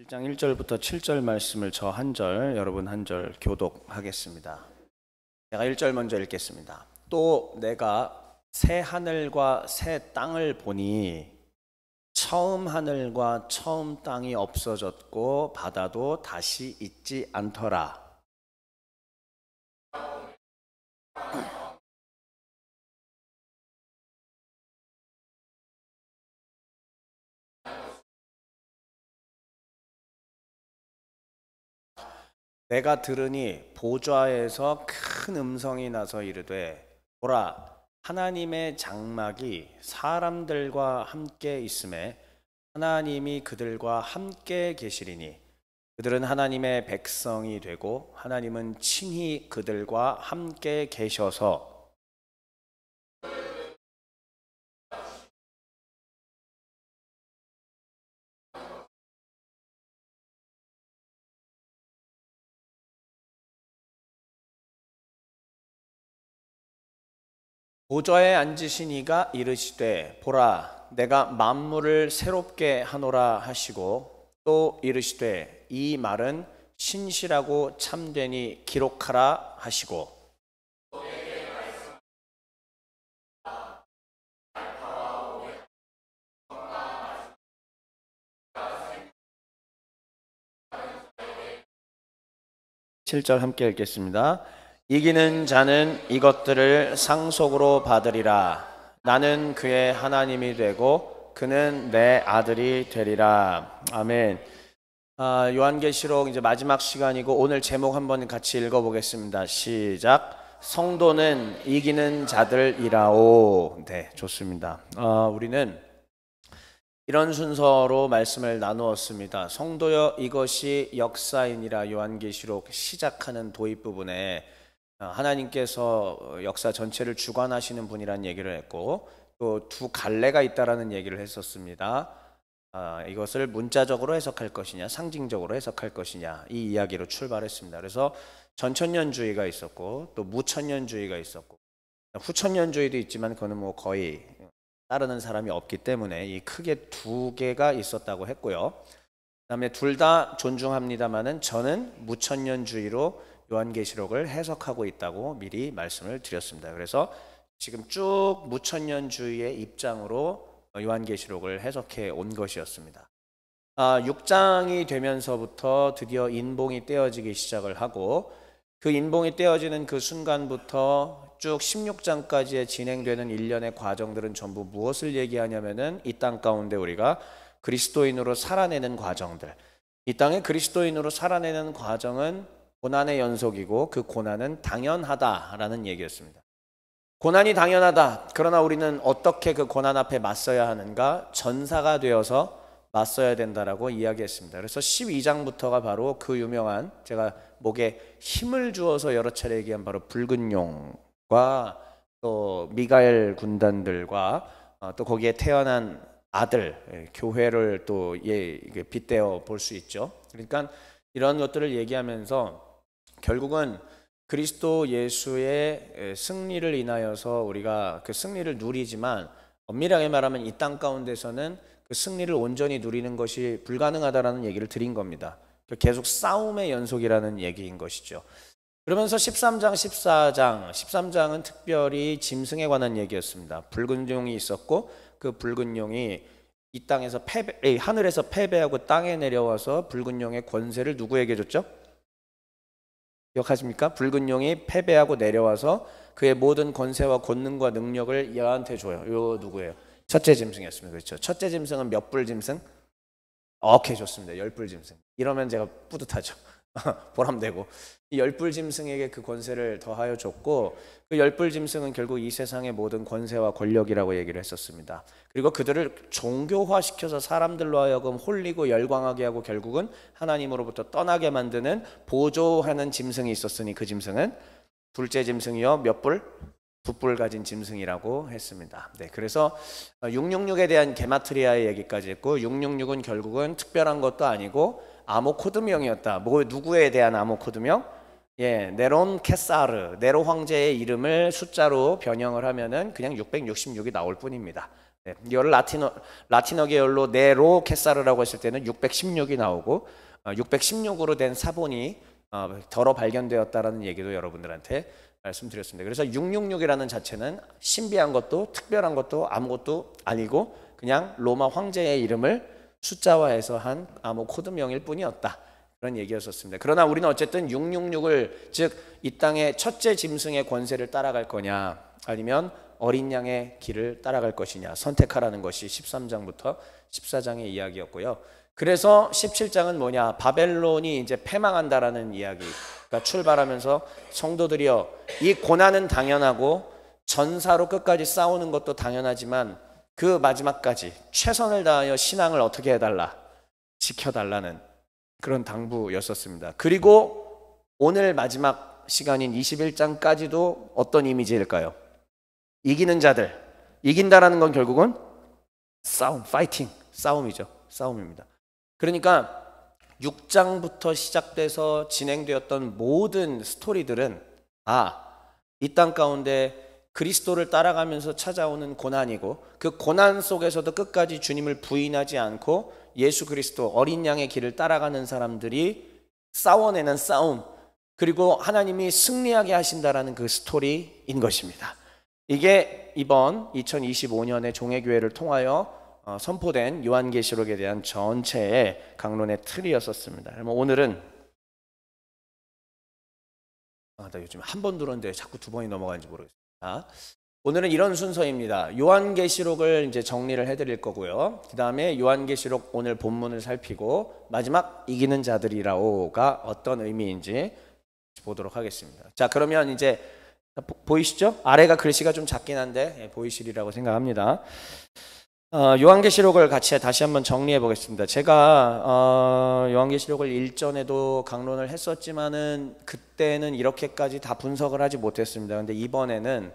1장 1절부터 7절 말씀을 저 한 절, 여러분 한 절 교독하겠습니다. 제가 1절 먼저 읽겠습니다. 또 내가 새 하늘과 새 땅을 보니 처음 하늘과 처음 땅이 없어졌고 바다도 다시 있지 않더라. 내가 들으니 보좌에서 큰 음성이 나서 이르되 보라, 하나님의 장막이 사람들과 함께 있음에 하나님이 그들과 함께 계시리니 그들은 하나님의 백성이 되고 하나님은 친히 그들과 함께 계셔서 보좌에 앉으신 이가 이르시되 보라, 내가 만물을 새롭게 하노라 하시고 또 이르시되 이 말은 신실하고 참되니 기록하라 하시고 7절 함께 읽겠습니다. 이기는 자는 이것들을 상속으로 받으리라. 나는 그의 하나님이 되고 그는 내 아들이 되리라. 아멘. 요한계시록 이제 마지막 시간이고 오늘 제목 한번 같이 읽어보겠습니다. 시작. 성도는 이기는 자들이라오. 네, 좋습니다. 우리는 이런 순서로 말씀을 나누었습니다. 성도여 이것이 역사이니라. 요한계시록 시작하는 도입 부분에 하나님께서 역사 전체를 주관하시는 분이라는 얘기를 했고 또 두 갈래가 있다라는 얘기를 했었습니다. 이것을 문자적으로 해석할 것이냐 상징적으로 해석할 것이냐 이 이야기로 출발했습니다. 그래서 전천년주의가 있었고 또 무천년주의가 있었고 후천년주의도 있지만 그거는 뭐 거의 따르는 사람이 없기 때문에 이 크게 두 개가 있었다고 했고요. 그다음에 둘 다 존중합니다만은 저는 무천년주의로 요한계시록을 해석하고 있다고 미리 말씀을 드렸습니다. 그래서 지금 쭉 무천년주의의 입장으로 요한계시록을 해석해 온 것이었습니다. 6장이 되면서부터 드디어 인봉이 떼어지기 시작을 하고 그 인봉이 떼어지는 그 순간부터 쭉 16장까지의 진행되는 일련의 과정들은 전부 무엇을 얘기하냐면은 이 땅 가운데 우리가 그리스도인으로 살아내는 과정들, 이 땅에 그리스도인으로 살아내는 과정은 고난의 연속이고 그 고난은 당연하다라는 얘기였습니다. 고난이 당연하다. 그러나 우리는 어떻게 그 고난 앞에 맞서야 하는가? 전사가 되어서 맞서야 된다라고 이야기했습니다. 그래서 12장부터가 바로 그 유명한 제가 목에 힘을 주어서 여러 차례 얘기한 바로 붉은 용과 또 미가엘 군단들과 또 거기에 태어난 아들 교회를 또 빗대어 볼 수 있죠. 그러니까 이런 것들을 얘기하면서 결국은 그리스도 예수의 승리를 인하여서 우리가 그 승리를 누리지만 엄밀하게 말하면 이 땅 가운데서는 그 승리를 온전히 누리는 것이 불가능하다라는 얘기를 드린 겁니다. 계속 싸움의 연속이라는 얘기인 것이죠. 그러면서 13장, 14장, 13장은 특별히 짐승에 관한 얘기였습니다. 붉은 용이 있었고 그 붉은 용이 이 땅에서 하늘에서 패배하고 땅에 내려와서 붉은 용의 권세를 누구에게 줬죠? 기억하십니까? 붉은 용이 패배하고 내려와서 그의 모든 권세와 권능과 능력을 얘한테 줘요. 요 누구예요? 첫째 짐승이었습니다. 그렇죠? 첫째 짐승은 몇 뿔 짐승? 오케이, 좋습니다. 10뿔 짐승. 이러면 제가 뿌듯하죠. 보람되고 이 10뿔 짐승에게 그 권세를 더하여 줬고 그 10뿔 짐승은 결국 이 세상의 모든 권세와 권력이라고 얘기를 했었습니다. 그리고 그들을 종교화시켜서 사람들로 하여금 홀리고 열광하게 하고 결국은 하나님으로부터 떠나게 만드는 보조하는 짐승이 있었으니 그 짐승은 둘째 짐승이요 몇 뿔? 2뿔 가진 짐승이라고 했습니다. 네, 그래서 666에 대한 게마트리아의 얘기까지 했고 666은 결국은 특별한 것도 아니고 아모코드명이었다. 누구에 대한 아모코드명? 네론 케사르, 네로 황제의 이름을 숫자로 변형을 하면은 그냥 666이 나올 뿐입니다. 이걸 라틴어 계열로 네로 케사르라고 했을 때는 616이 나오고 616으로 된 사본이 덜어 발견되었다라는 얘기도 여러분들한테 말씀드렸습니다. 그래서 666이라는 자체는 신비한 것도 특별한 것도 아무것도 아니고 그냥 로마 황제의 이름을 숫자화해서 한 코드명일 뿐이었다. 그런 얘기였었습니다. 그러나 우리는 어쨌든 666을 즉 이 땅의 첫째 짐승의 권세를 따라갈 거냐 아니면 어린 양의 길을 따라갈 것이냐 선택하라는 것이 13장부터 14장의 이야기였고요. 그래서 17장은 뭐냐? 바벨론이 이제 패망한다라는 이야기가 출발하면서 성도들이여 이 고난은 당연하고 전사로 끝까지 싸우는 것도 당연하지만 그 마지막까지 최선을 다하여 신앙을 어떻게 해달라? 지켜달라는 그런 당부였었습니다. 그리고 오늘 마지막 시간인 21장까지도 어떤 이미지일까요? 이기는 자들, 이긴다라는 건 결국은 싸움, 파이팅, 싸움이죠. 싸움입니다. 그러니까 6장부터 시작돼서 진행되었던 모든 스토리들은 이 땅 가운데 그리스도를 따라가면서 찾아오는 고난이고 그 고난 속에서도 끝까지 주님을 부인하지 않고 예수 그리스도 어린 양의 길을 따라가는 사람들이 싸워내는 싸움 그리고 하나님이 승리하게 하신다라는 그 스토리인 것입니다. 이게 이번 2025년의 종회교회를 통하여 선포된 요한계시록에 대한 전체의 강론의 틀이었었습니다. 오늘은 나 요즘 한 번 들었는데 자꾸 두 번이 넘어가는지 모르겠습니다. 오늘은 이런 순서입니다. 요한계시록을 이제 정리를 해드릴 거고요. 그 다음에 요한계시록 오늘 본문을 살피고 마지막 이기는 자들이라오가 어떤 의미인지 보도록 하겠습니다. 자, 그러면 이제 보이시죠? 아래가 글씨가 좀 작긴 한데 보이시리라고 생각합니다. 요한계시록을 같이 다시 한번 정리해 보겠습니다. 제가 요한계시록을 일전에도 강론을 했었지만은 그때는 이렇게까지 다 분석을 하지 못했습니다. 근데 이번에는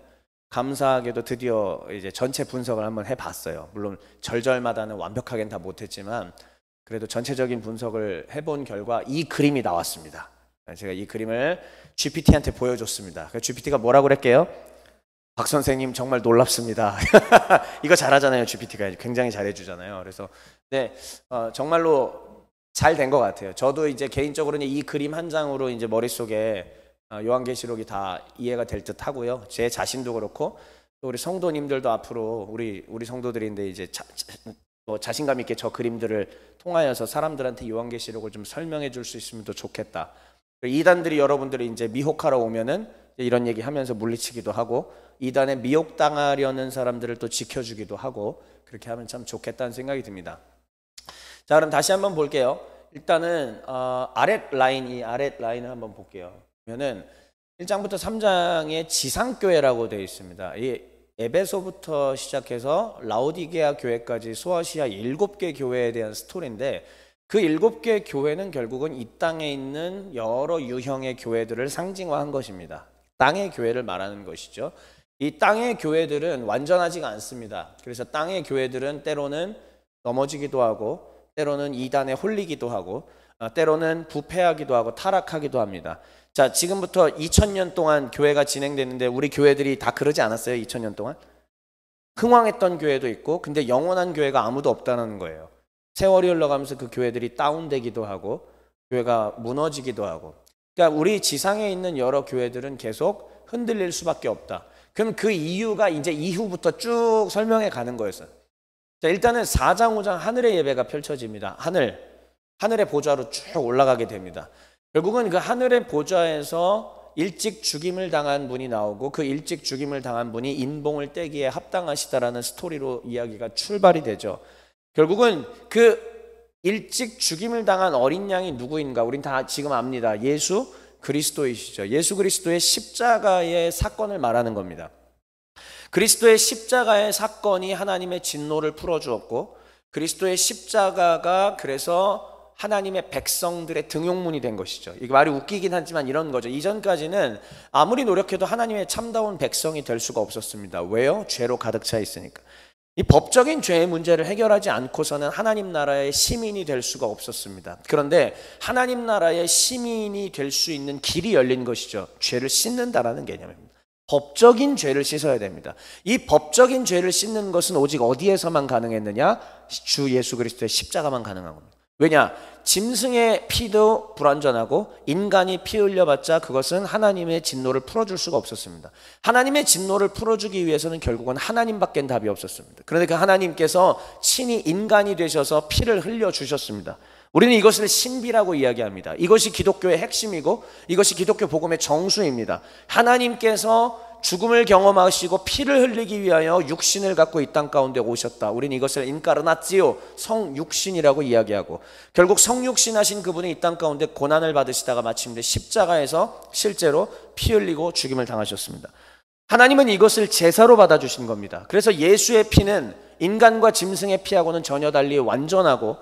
감사하게도 드디어 이제 전체 분석을 한번 해봤어요. 물론 절절마다는 완벽하게는 다 못했지만 그래도 전체적인 분석을 해본 결과 이 그림이 나왔습니다. 제가 이 그림을 GPT한테 보여줬습니다. GPT가 뭐라고 그랬게요? 박 선생님 정말 놀랍습니다. 이거 잘하잖아요. GPT가 굉장히 잘해주잖아요. 그래서 정말로 잘 된 것 같아요. 저도 이제 개인적으로는 이 그림 한 장으로 이제 머릿속에 요한계시록이 다 이해가 될 듯 하고요. 제 자신도 그렇고 또 우리 성도님들도 앞으로 우리 성도들인데 이제 자신감 있게 저 그림들을 통하여서 사람들한테 요한계시록을 좀 설명해 줄 수 있으면 더 좋겠다. 이단들이 여러분들이 이제 미혹하러 오면은 이런 얘기 하면서 물리치기도 하고 이단에 미혹당하려는 사람들을 또 지켜주기도 하고 그렇게 하면 참 좋겠다는 생각이 듭니다. 자, 그럼 다시 한번 볼게요. 일단은 아랫 라인을 한번 볼게요. 그러면은 1장부터 3장에 지상교회라고 되어 있습니다. 이 에베소부터 시작해서 라오디게아 교회까지 소아시아 7개 교회에 대한 스토리인데 그 7개 교회는 결국은 이 땅에 있는 여러 유형의 교회들을 상징화한 것입니다. 땅의 교회를 말하는 것이죠. 이 땅의 교회들은 완전하지가 않습니다. 그래서 땅의 교회들은 때로는 넘어지기도 하고 때로는 이단에 홀리기도 하고 때로는 부패하기도 하고 타락하기도 합니다. 자, 지금부터 2000년 동안 교회가 진행됐는데 우리 교회들이 다 그러지 않았어요? 2000년 동안? 흥왕했던 교회도 있고 근데 영원한 교회가 아무도 없다는 거예요. 세월이 흘러가면서 그 교회들이 다운되기도 하고 교회가 무너지기도 하고 그러니까 우리 지상에 있는 여러 교회들은 계속 흔들릴 수밖에 없다. 그럼 그 이유가 이제 이후부터 쭉 설명해 가는 거였어요. 자, 일단은 4장 5장 하늘의 예배가 펼쳐집니다. 하늘의 보좌로 쭉 올라가게 됩니다. 결국은 그 하늘의 보좌에서 일찍 죽임을 당한 분이 나오고 그 일찍 죽임을 당한 분이 인봉을 떼기에 합당하시다라는 스토리로 이야기가 출발이 되죠. 결국은 그 일찍 죽임을 당한 어린 양이 누구인가? 우린 다 지금 압니다. 예수 그리스도이시죠. 예수 그리스도의 십자가의 사건을 말하는 겁니다. 그리스도의 십자가의 사건이 하나님의 진노를 풀어주었고 그리스도의 십자가가 그래서 하나님의 백성들의 등용문이 된 것이죠. 이게 말이 웃기긴 하지만 이런 거죠. 이전까지는 아무리 노력해도 하나님의 참다운 백성이 될 수가 없었습니다. 왜요? 죄로 가득 차 있으니까. 이 법적인 죄의 문제를 해결하지 않고서는 하나님 나라의 시민이 될 수가 없었습니다. 그런데 하나님 나라의 시민이 될 수 있는 길이 열린 것이죠. 죄를 씻는다라는 개념입니다. 법적인 죄를 씻어야 됩니다. 이 법적인 죄를 씻는 것은 오직 어디에서만 가능했느냐? 주 예수 그리스도의 십자가만 가능한 겁니다. 왜냐? 짐승의 피도 불완전하고 인간이 피 흘려봤자 그것은 하나님의 진노를 풀어줄 수가 없었습니다. 하나님의 진노를 풀어주기 위해서는 결국은 하나님밖엔 답이 없었습니다. 그런데 그 하나님께서 친히 인간이 되셔서 피를 흘려주셨습니다. 우리는 이것을 신비라고 이야기합니다. 이것이 기독교의 핵심이고 이것이 기독교 복음의 정수입니다. 하나님께서 죽음을 경험하시고 피를 흘리기 위하여 육신을 갖고 이 땅 가운데 오셨다. 우리는 이것을 인카르나티오, 성육신이라고 이야기하고, 결국 성육신 하신 그분이 이 땅 가운데 고난을 받으시다가 마침내 십자가에서 실제로 피 흘리고 죽임을 당하셨습니다. 하나님은 이것을 제사로 받아주신 겁니다. 그래서 예수의 피는 인간과 짐승의 피하고는 전혀 달리 완전하고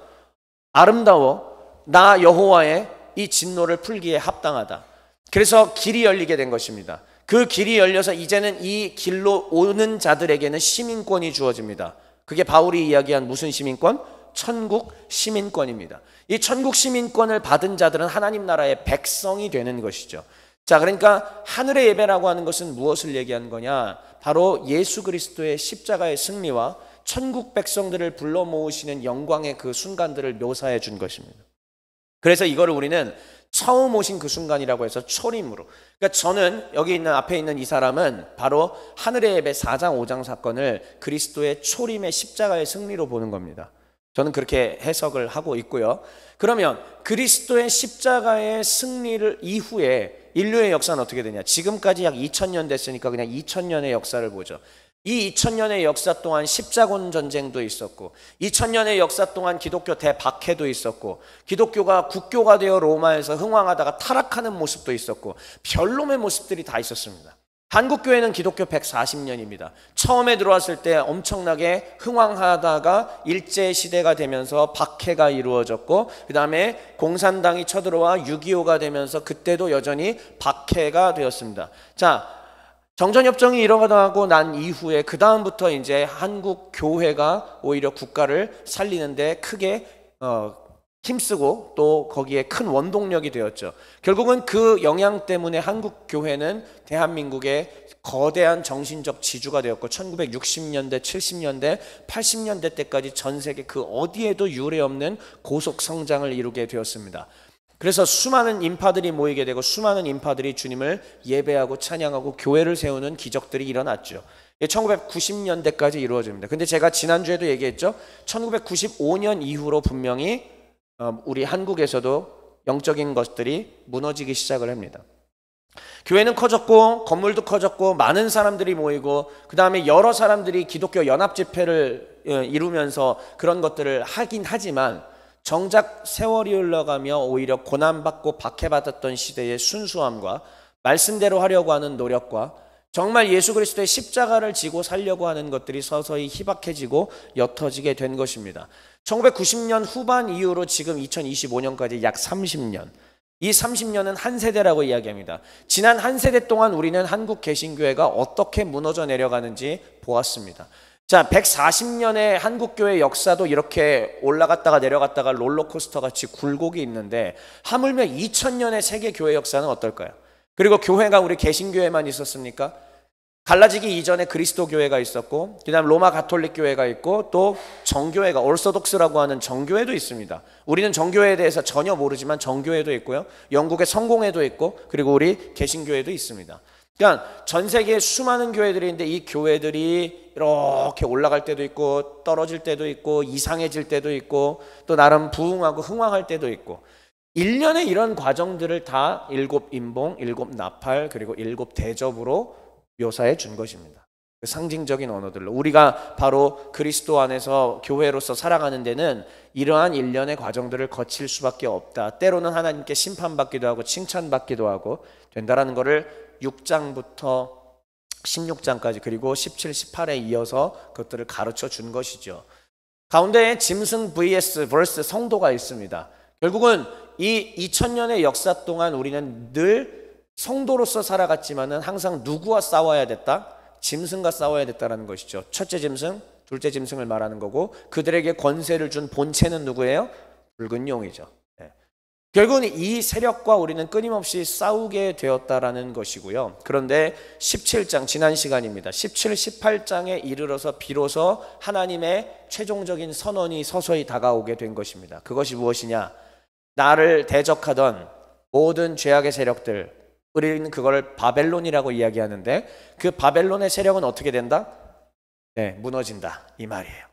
아름다워 나 여호와의 이 진노를 풀기에 합당하다. 그래서 길이 열리게 된 것입니다. 그 길이 열려서 이제는 이 길로 오는 자들에게는 시민권이 주어집니다. 그게 바울이 이야기한 무슨 시민권? 천국 시민권입니다. 이 천국 시민권을 받은 자들은 하나님 나라의 백성이 되는 것이죠. 자, 그러니까 하늘의 예배라고 하는 것은 무엇을 얘기하는 거냐? 바로 예수 그리스도의 십자가의 승리와 천국 백성들을 불러 모으시는 영광의 그 순간들을 묘사해 준 것입니다. 그래서 이거를 우리는 처음 오신 그 순간이라고 해서 초림으로, 그러니까 저는 여기 있는 앞에 있는 이 사람은 바로 하늘의 예배 4장 5장 사건을 그리스도의 초림의 십자가의 승리로 보는 겁니다. 저는 그렇게 해석을 하고 있고요. 그러면 그리스도의 십자가의 승리를 이후에 인류의 역사는 어떻게 되냐? 지금까지 약 2000년 됐으니까 그냥 2000년의 역사를 보죠. 이 2000년의 역사 동안 십자군 전쟁도 있었고, 2000년의 역사 동안 기독교 대박해도 있었고, 기독교가 국교가 되어 로마에서 흥왕하다가 타락하는 모습도 있었고, 별놈의 모습들이 다 있었습니다. 한국교회는 기독교 140년입니다. 처음에 들어왔을 때 엄청나게 흥왕하다가 일제시대가 되면서 박해가 이루어졌고, 그 다음에 공산당이 쳐들어와 6.25가 되면서 그때도 여전히 박해가 되었습니다. 자, 정전협정이 일어나고 난 이후에 그 다음부터 이제 한국 교회가 오히려 국가를 살리는데 크게 힘쓰고 또 거기에 큰 원동력이 되었죠. 결국은 그 영향 때문에 한국 교회는 대한민국의 거대한 정신적 지주가 되었고 1960년대, 70년대, 80년대 때까지 전 세계 그 어디에도 유례 없는 고속 성장을 이루게 되었습니다. 그래서 수많은 인파들이 모이게 되고 수많은 인파들이 주님을 예배하고 찬양하고 교회를 세우는 기적들이 일어났죠. 1990년대까지 이루어집니다. 근데 제가 지난주에도 얘기했죠. 1995년 이후로 분명히 우리 한국에서도 영적인 것들이 무너지기 시작을 합니다. 교회는 커졌고 건물도 커졌고 많은 사람들이 모이고 그 다음에 여러 사람들이 기독교 연합 집회를 이루면서 그런 것들을 하긴 하지만 정작 세월이 흘러가며 오히려 고난받고 박해받았던 시대의 순수함과 말씀대로 하려고 하는 노력과 정말 예수 그리스도의 십자가를 지고 살려고 하는 것들이 서서히 희박해지고 옅어지게 된 것입니다. 1990년 후반 이후로 지금 2025년까지 약 30년, 이 30년은 한 세대라고 이야기합니다. 지난 한 세대 동안 우리는 한국 개신교회가 어떻게 무너져 내려가는지 보았습니다. 자, 140년의 한국교회 역사도 이렇게 올라갔다가 내려갔다가 롤러코스터 같이 굴곡이 있는데 하물며 2000년의 세계교회 역사는 어떨까요? 그리고 교회가 우리 개신교회만 있었습니까? 갈라지기 이전에 그리스도 교회가 있었고 그 다음 로마 가톨릭 교회가 있고 또 정교회가 오르소독스라고 하는 정교회도 있습니다. 우리는 정교회에 대해서 전혀 모르지만 정교회도 있고요. 영국의 성공회도 있고 그리고 우리 개신교회도 있습니다. 그러니까 전 세계에 수많은 교회들이 있는데 이 교회들이 이렇게 올라갈 때도 있고 떨어질 때도 있고 이상해질 때도 있고 또 나름 부흥하고 흥왕할 때도 있고 1년에 이런 과정들을 다 7인봉, 7나팔 그리고 7대접으로 묘사해 준 것입니다. 상징적인 언어들로 우리가 바로 그리스도 안에서 교회로서 살아가는 데는 이러한 일련의 과정들을 거칠 수밖에 없다. 때로는 하나님께 심판받기도 하고 칭찬받기도 하고 된다라는 것을 6장부터 16장까지 그리고 17, 18에 이어서 그것들을 가르쳐 준 것이죠. 가운데에 짐승 vs 성도가 있습니다. 결국은 이 2000년의 역사 동안 우리는 늘 성도로서 살아갔지만은 항상 누구와 싸워야 됐다? 짐승과 싸워야 됐다라는 것이죠. 첫째 짐승, 둘째 짐승을 말하는 거고 그들에게 권세를 준 본체는 누구예요? 붉은 용이죠. 결국은 이 세력과 우리는 끊임없이 싸우게 되었다라는 것이고요. 그런데 17장, 지난 시간입니다. 17, 18장에 이르러서 비로소 하나님의 최종적인 선언이 서서히 다가오게 된 것입니다. 그것이 무엇이냐? 나를 대적하던 모든 죄악의 세력들, 우리는 그걸 바벨론이라고 이야기하는데, 그 바벨론의 세력은 어떻게 된다? 네, 무너진다, 이 말이에요.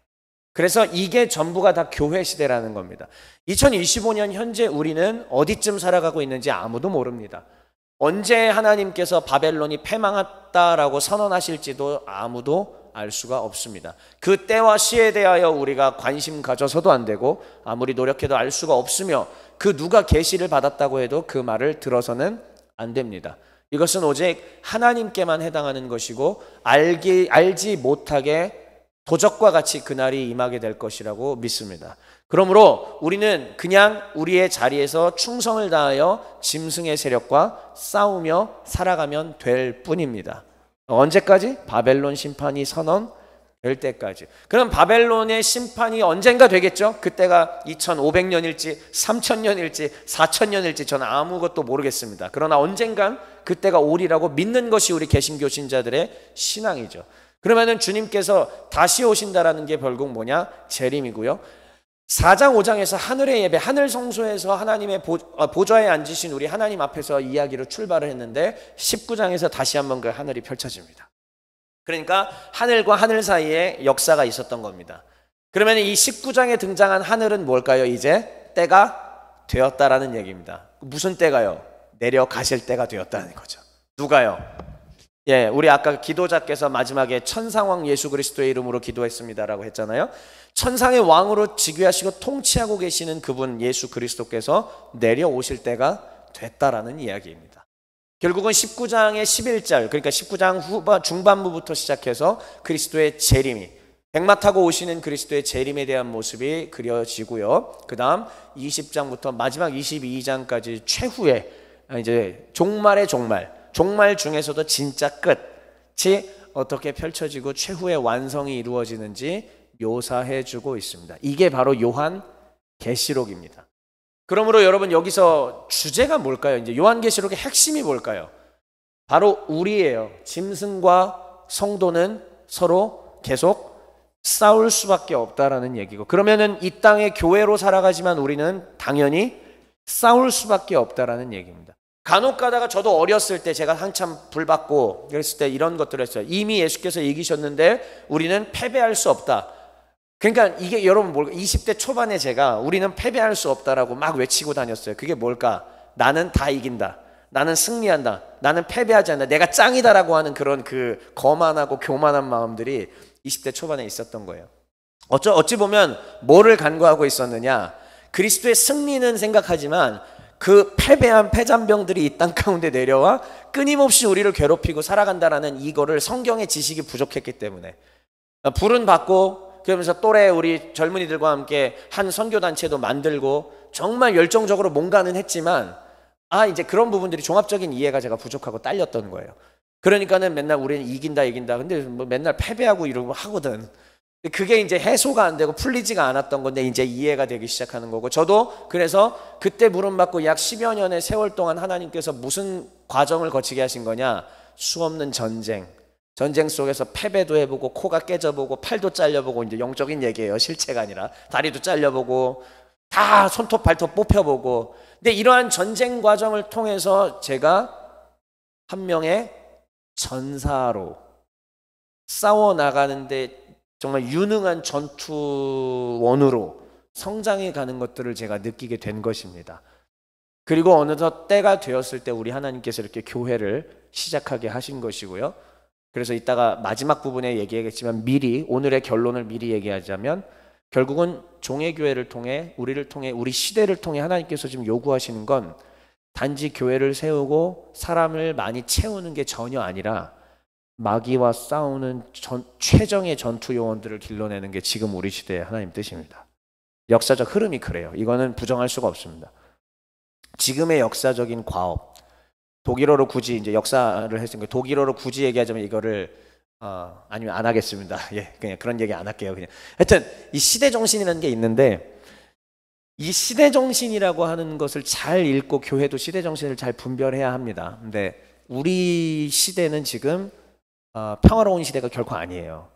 그래서 이게 전부가 다 교회 시대라는 겁니다. 2025년 현재 우리는 어디쯤 살아가고 있는지 아무도 모릅니다. 언제 하나님께서 바벨론이 패망했다라고 선언하실지도 아무도 알 수가 없습니다. 그 때와 시에 대하여 우리가 관심 가져서도 안 되고 아무리 노력해도 알 수가 없으며, 그 누가 계시를 받았다고 해도 그 말을 들어서는 안 됩니다. 이것은 오직 하나님께만 해당하는 것이고 알지 못하게 도적과 같이 그날이 임하게 될 것이라고 믿습니다. 그러므로 우리는 그냥 우리의 자리에서 충성을 다하여 짐승의 세력과 싸우며 살아가면 될 뿐입니다. 언제까지? 바벨론 심판이 선언될 때까지. 그럼 바벨론의 심판이 언젠가 되겠죠? 그때가 2500년일지 3000년일지 4000년일지 저는 아무것도 모르겠습니다. 그러나 언젠간 그때가 오리라고 믿는 것이 우리 개신교 신자들의 신앙이죠. 그러면은 주님께서 다시 오신다라는 게 결국 뭐냐? 재림이고요. 4장 5장에서 하늘의 예배, 하늘 성소에서 하나님의 보좌에 앉으신 우리 하나님 앞에서 이야기로 출발을 했는데 19장에서 다시 한번 그 하늘이 펼쳐집니다. 그러니까 하늘과 하늘 사이에 역사가 있었던 겁니다. 그러면 이 19장에 등장한 하늘은 뭘까요? 이제 때가 되었다라는 얘기입니다. 무슨 때가요? 내려가실 때가 되었다는 거죠. 누가요? 예, 우리 아까 기도자께서 마지막에 천상왕 예수 그리스도의 이름으로 기도했습니다라고 했잖아요. 천상의 왕으로 즉위하시고 통치하고 계시는 그분 예수 그리스도께서 내려오실 때가 됐다라는 이야기입니다. 결국은 19장의 11절, 그러니까 19장 중반부부터 시작해서 그리스도의 재림이, 백마 타고 오시는 그리스도의 재림에 대한 모습이 그려지고요. 그 다음 20장부터 마지막 22장까지 최후의 이제 종말의 종말 중에서도 진짜 끝이 어떻게 펼쳐지고 최후의 완성이 이루어지는지 묘사해 주고 있습니다. 이게 바로 요한 계시록입니다. 그러므로 여러분 여기서 주제가 뭘까요? 이제 요한 계시록의 핵심이 뭘까요? 바로 우리예요. 짐승과 성도는 서로 계속 싸울 수밖에 없다라는 얘기고, 그러면은 이 땅의 교회로 살아가지만 우리는 당연히 싸울 수밖에 없다라는 얘기입니다. 간혹 가다가 저도 어렸을 때 제가 한참 불받고 그랬을 때 이런 것들을 했어요. 이미 예수께서 이기셨는데 우리는 패배할 수 없다. 그러니까 이게 여러분 뭘까? 20대 초반에 제가 우리는 패배할 수 없다라고 막 외치고 다녔어요. 그게 뭘까? 나는 다 이긴다. 나는 승리한다. 나는 패배하지 않는다. 내가 짱이다라고 하는 그런 그 거만하고 교만한 마음들이 20대 초반에 있었던 거예요. 어찌 보면 뭐를 간구하고 있었느냐? 그리스도의 승리는 생각하지만 그 패배한 패잔병들이 이 땅 가운데 내려와 끊임없이 우리를 괴롭히고 살아간다라는 이거를 성경의 지식이 부족했기 때문에 불은 받고, 그러면서 또래 우리 젊은이들과 함께 한 선교단체도 만들고 정말 열정적으로 뭔가는 했지만 이제 그런 부분들이 종합적인 이해가 제가 부족하고 딸렸던 거예요. 그러니까는 맨날 우리는 이긴다 근데 뭐 맨날 패배하고 이러고 하거든. 그게 이제 해소가 안 되고 풀리지가 않았던 건데 이제 이해가 되기 시작하는 거고, 저도 그래서 그때 물음받고 약 10여 년의 세월 동안 하나님께서 무슨 과정을 거치게 하신 거냐? 수없는 전쟁 속에서 패배도 해보고 코가 깨져보고 팔도 잘려보고, 이제 영적인 얘기예요. 실체가 아니라 다리도 잘려보고 다 손톱 발톱 뽑혀보고. 근데 이러한 전쟁 과정을 통해서 제가 한 명의 전사로 싸워 나가는데 정말 유능한 전투원으로 성장해 가는 것들을 제가 느끼게 된 것입니다. 그리고 어느덧 때가 되었을 때 우리 하나님께서 이렇게 교회를 시작하게 하신 것이고요. 그래서 이따가 마지막 부분에 얘기하겠지만 미리 오늘의 결론을 미리 얘기하자면, 결국은 종의 교회를 통해 우리를 통해 우리 시대를 통해 하나님께서 지금 요구하시는 건 단지 교회를 세우고 사람을 많이 채우는 게 전혀 아니라 마귀와 싸우는 최정의 전투 요원들을 길러내는 게 지금 우리 시대의 하나님 뜻입니다. 역사적 흐름이 그래요. 이거는 부정할 수가 없습니다. 지금의 역사적인 과업, 독일어로 굳이 이제 역사를 했으니까 독일어로 굳이 얘기하자면 이거를 아니면 안 하겠습니다. 예, 그냥 그런 얘기 안 할게요. 그냥 하여튼 이 시대 정신이라는 게 있는데, 이 시대 정신이라고 하는 것을 잘 읽고 교회도 시대 정신을 잘 분별해야 합니다. 근데 우리 시대는 지금 평화로운 시대가 결코 아니에요.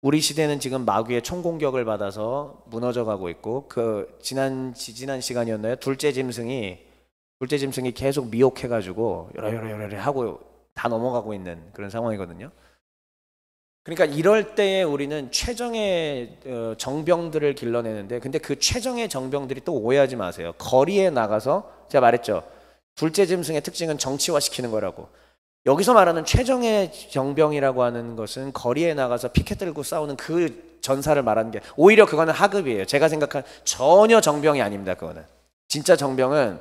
우리 시대는 지금 마귀의 총공격을 받아서 무너져 가고 있고, 그 지난 시간이었나요? 둘째 짐승이 계속 미혹해가지고 여러 하고 다 넘어가고 있는 그런 상황이거든요. 그러니까 이럴 때에 우리는 최정의 정병들을 길러내는데, 근데 그 최정의 정병들이 또 오해하지 마세요. 거리에 나가서, 제가 말했죠, 둘째 짐승의 특징은 정치화시키는 거라고. 여기서 말하는 최정의 정병이라고 하는 것은 거리에 나가서 피켓 들고 싸우는 그 전사를 말하는 게, 오히려 그거는 하급이에요. 제가 생각하는 전혀 정병이 아닙니다. 그거는 진짜 정병은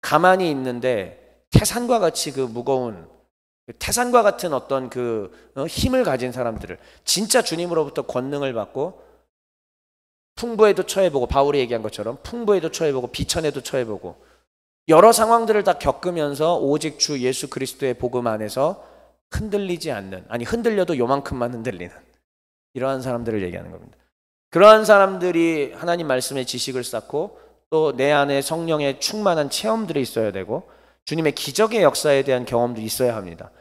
가만히 있는데 태산과 같이 그 무거운, 태산과 같은 어떤 그 힘을 가진 사람들을, 진짜 주님으로부터 권능을 받고 풍부에도 처해보고, 바울이 얘기한 것처럼 풍부에도 처해보고 비천에도 처해보고 여러 상황들을 다 겪으면서 오직 주 예수 그리스도의 복음 안에서 흔들리지 않는, 아니 흔들려도 요만큼만 흔들리는 이러한 사람들을 얘기하는 겁니다. 그러한 사람들이 하나님 말씀의 지식을 쌓고 또 내 안에 성령의 충만한 체험들이 있어야 되고 주님의 기적의 역사에 대한 경험도 있어야 합니다.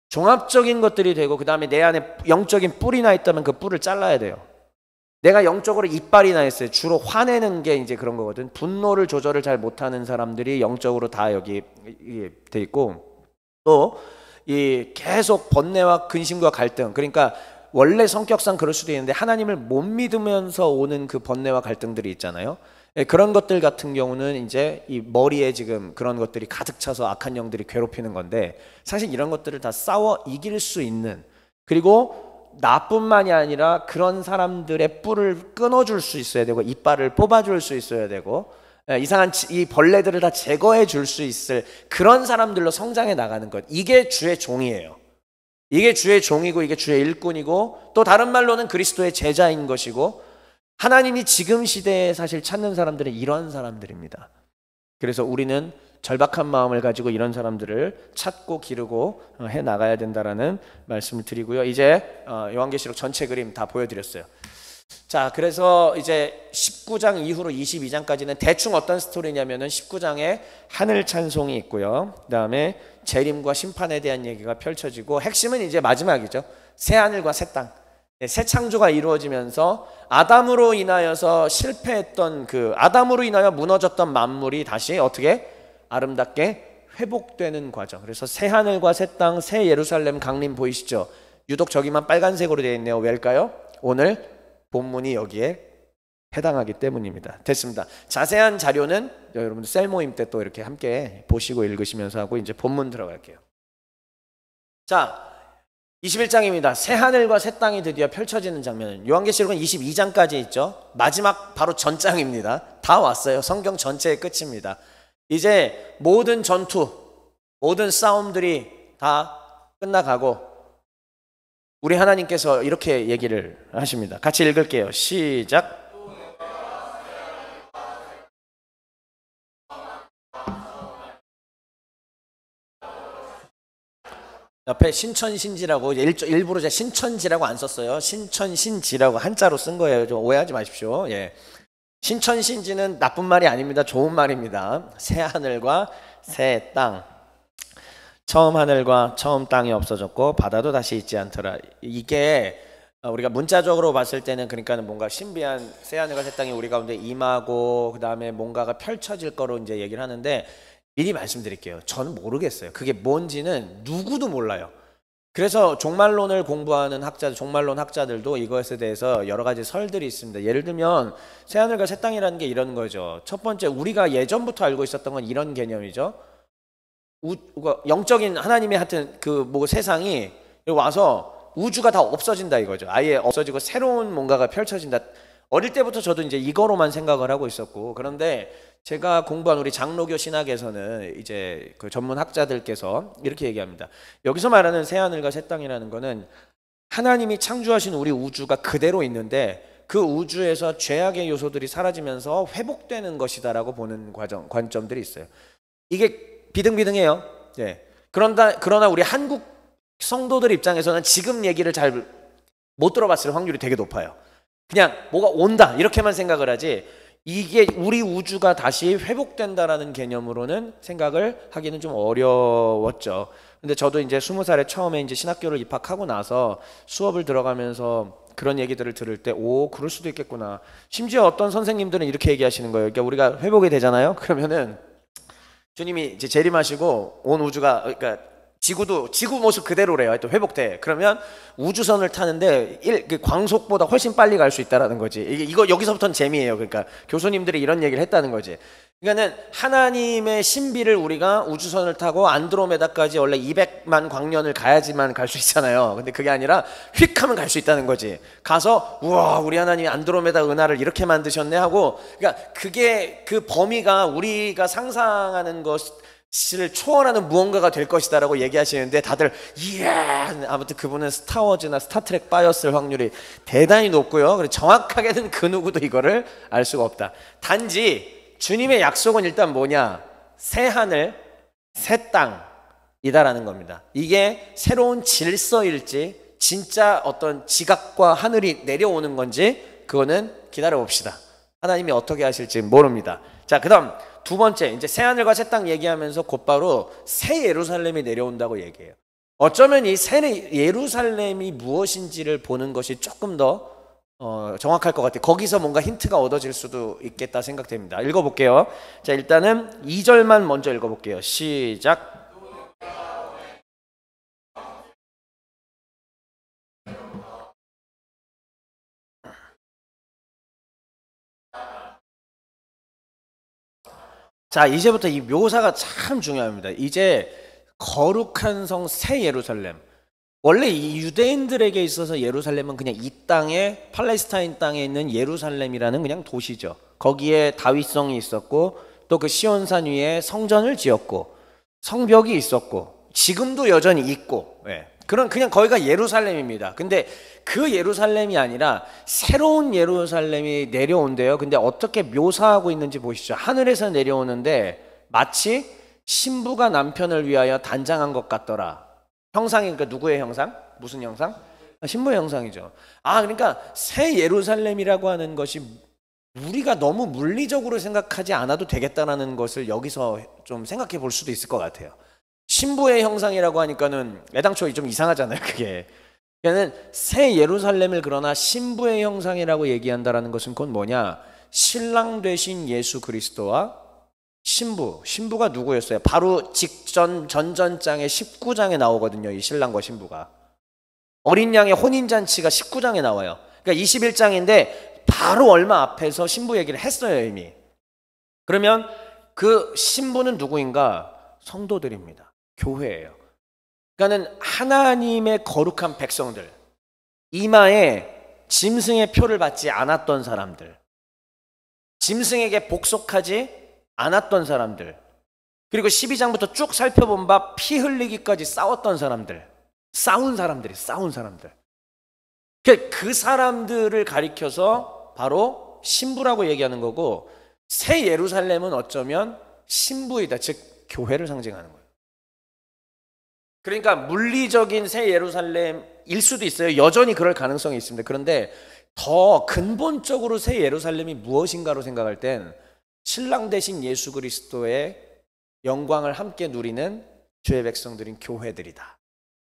종합적인 것들이 되고, 그 다음에 내 안에 영적인 뿔이 나 있다면 그 뿔을 잘라야 돼요. 내가 영적으로 이빨이 나 있어요. 주로 화내는 게 이제 그런 거거든. 분노를 조절을 잘 못하는 사람들이 영적으로 다 여기 돼 있고, 또 이 계속 번뇌와 근심과 갈등, 그러니까 원래 성격상 그럴 수도 있는데 하나님을 못 믿으면서 오는 그 번뇌와 갈등들이 있잖아요. 그런 것들 같은 경우는 이제 이 머리에 지금 그런 것들이 가득 차서 악한 영들이 괴롭히는 건데, 사실 이런 것들을 다 싸워 이길 수 있는, 그리고 나뿐만이 아니라 그런 사람들의 뿔을 끊어줄 수 있어야 되고 이빨을 뽑아줄 수 있어야 되고 이상한 이 벌레들을 다 제거해 줄 수 있을 그런 사람들로 성장해 나가는 것, 이게 주의 종이에요. 이게 주의 종이고 이게 주의 일꾼이고, 또 다른 말로는 그리스도의 제자인 것이고, 하나님이 지금 시대에 사실 찾는 사람들은 이런 사람들입니다. 그래서 우리는 절박한 마음을 가지고 이런 사람들을 찾고 기르고 해 나가야 된다라는 말씀을 드리고요. 이제 요한계시록 전체 그림 다 보여드렸어요. 자, 그래서 이제 19장 이후로 22장까지는 대충 어떤 스토리냐면은 19장에 하늘 찬송이 있고요. 그 다음에 재림과 심판에 대한 얘기가 펼쳐지고, 핵심은 이제 마지막이죠. 새 하늘과 새 땅, 새 창조가 이루어지면서 아담으로 인하여서 실패했던, 그 아담으로 인하여 무너졌던 만물이 다시 어떻게 아름답게 회복되는 과정. 그래서 새 하늘과 새 땅, 새 예루살렘 강림 보이시죠? 유독 저기만 빨간색으로 되어 있네요. 왜일까요? 오늘 본문이 여기에 해당하기 때문입니다. 됐습니다. 자세한 자료는 여러분들 셀 모임 때 또 이렇게 함께 보시고 읽으시면서 하고, 이제 본문 들어갈게요. 자, 21장입니다. 새 하늘과 새 땅이 드디어 펼쳐지는 장면은 요한계시록은 22장까지 있죠. 마지막 바로 전장입니다. 다 왔어요. 성경 전체의 끝입니다. 이제 모든 전투, 모든 싸움들이 다 끝나가고 우리 하나님께서 이렇게 얘기를 하십니다. 같이 읽을게요. 시작. 옆에 신천신지라고, 일부러 제가 신천지라고 안 썼어요. 신천신지라고 한자로 쓴 거예요. 좀 오해하지 마십시오. 예. 신천신지는 나쁜 말이 아닙니다. 좋은 말입니다. 새 하늘과 새 땅. 처음 하늘과 처음 땅이 없어졌고 바다도 다시 있지 않더라. 이게 우리가 문자적으로 봤을 때는, 그러니까 뭔가 신비한 새 하늘과 새 땅이 우리 가운데 임하고 그 다음에 뭔가가 펼쳐질 거로 이제 얘기를 하는데, 미리 말씀드릴게요. 저는 모르겠어요. 그게 뭔지는 누구도 몰라요. 그래서 종말론을 공부하는 학자들, 종말론 학자들도 이것에 대해서 여러 가지 설들이 있습니다. 예를 들면 새하늘과 새 땅이라는 게 이런 거죠. 첫 번째, 우리가 예전부터 알고 있었던 건 이런 개념이죠. 영적인 하나님의 하여튼 그 뭐 세상이 와서 우주가 다 없어진다 이거죠. 아예 없어지고 새로운 뭔가가 펼쳐진다. 어릴 때부터 저도 이제 이거로만 생각을 하고 있었고, 그런데 제가 공부한 우리 장로교 신학에서는 이제 그 전문 학자들께서 이렇게 얘기합니다. 여기서 말하는 새 하늘과 새 땅이라는 거는 하나님이 창조하신 우리 우주가 그대로 있는데 그 우주에서 죄악의 요소들이 사라지면서 회복되는 것이다라고 보는 관점들이 있어요. 이게 비등비등해요. 예. 그러나 우리 한국 성도들 입장에서는 지금 얘기를 잘 못 들어봤을 확률이 되게 높아요. 그냥 뭐가 온다 이렇게만 생각을 하지, 이게 우리 우주가 다시 회복된다라는 개념으로는 생각을 하기는 좀 어려웠죠. 근데 저도 이제 20살에 처음에 이제 신학교를 입학하고 나서 수업을 들어가면서 그런 얘기들을 들을 때, 오, 그럴 수도 있겠구나. 심지어 어떤 선생님들은 이렇게 얘기하시는 거예요. 그러니까 우리가 회복이 되잖아요. 그러면은 주님이 이제 재림하시고 온 우주가, 그러니까 지구 모습 그대로래요. 또 회복돼. 그러면 우주선을 타는데 광속보다 훨씬 빨리 갈 수 있다라는 거지. 이거 여기서부터는 재미예요. 그러니까 교수님들이 이런 얘기를 했다는 거지. 그러니까는 하나님의 신비를 우리가 우주선을 타고 안드로메다까지 원래 200만 광년을 가야지만 갈 수 있잖아요. 근데 그게 아니라 휙 하면 갈 수 있다는 거지. 가서 우와, 우리 하나님이 안드로메다 은하를 이렇게 만드셨네 하고, 그러니까 그게 그 범위가 우리가 상상하는 것을 초월하는 무언가가 될 것이다라고 얘기하시는데 다들 이야, 아무튼 그분은 스타워즈나 스타트랙 빠였을 확률이 대단히 높고요. 그리고 정확하게는 그 누구도 이거를 알 수가 없다. 단지 주님의 약속은 일단 뭐냐? 새 하늘, 새 땅이다라는 겁니다. 이게 새로운 질서일지 진짜 어떤 지각과 하늘이 내려오는 건지 그거는 기다려 봅시다. 하나님이 어떻게 하실지 모릅니다. 자, 그 다음 두 번째, 이제 새 하늘과 새 땅 얘기하면서 곧바로 새 예루살렘이 내려온다고 얘기해요. 어쩌면 이 새 예루살렘이 무엇인지를 보는 것이 조금 더 정확할 것 같아요. 거기서 뭔가 힌트가 얻어질 수도 있겠다 생각됩니다. 읽어볼게요. 자, 일단은 2절만 먼저 읽어볼게요. 시작. 자, 이제부터 이 묘사가 참 중요합니다. 이제 거룩한 성 새 예루살렘. 원래 이 유대인들에게 있어서 예루살렘은 그냥 이 땅에, 팔레스타인 땅에 있는 예루살렘이라는 그냥 도시죠. 거기에 다윗성이 있었고 또 그 시온산 위에 성전을 지었고 성벽이 있었고 지금도 여전히 있고, 그냥 거기가 예루살렘입니다. 근데 그 예루살렘이 아니라 새로운 예루살렘이 내려온대요. 근데 어떻게 묘사하고 있는지 보시죠. 하늘에서 내려오는데 마치 신부가 남편을 위하여 단장한 것 같더라. 형상이, 그러니까 누구의 형상? 무슨 형상? 신부의 형상이죠. 그러니까 새 예루살렘이라고 하는 것이 우리가 너무 물리적으로 생각하지 않아도 되겠다라는 것을 여기서 좀 생각해 볼 수도 있을 것 같아요. 신부의 형상이라고 하니까는 애당초 좀 이상하잖아요, 그게. 그러니까는 새 예루살렘을 그러나 신부의 형상이라고 얘기한다라는 것은 그건 뭐냐? 신랑 되신 예수 그리스도와 신부가 누구였어요? 바로 전전장의 19장에 나오거든요. 이 신랑과 신부가. 어린 양의 혼인잔치가 19장에 나와요. 그러니까 21장인데 바로 얼마 앞에서 신부 얘기를 했어요, 이미. 그러면 그 신부는 누구인가? 성도들입니다. 교회예요. 그러니까는 하나님의 거룩한 백성들, 이마에 짐승의 표를 받지 않았던 사람들, 짐승에게 복속하지 않았던 사람들, 그리고 12장부터 쭉 살펴본 바 피 흘리기까지 싸웠던 사람들, 싸운 사람들. 그 사람들을 가리켜서 바로 신부라고 얘기하는 거고, 새 예루살렘은 어쩌면 신부이다, 즉 교회를 상징하는 거예요. 그러니까 물리적인 새 예루살렘일 수도 있어요. 여전히 그럴 가능성이 있습니다. 그런데 더 근본적으로 새 예루살렘이 무엇인가로 생각할 땐 신랑 되신 예수 그리스도의 영광을 함께 누리는 주의 백성들인 교회들이다.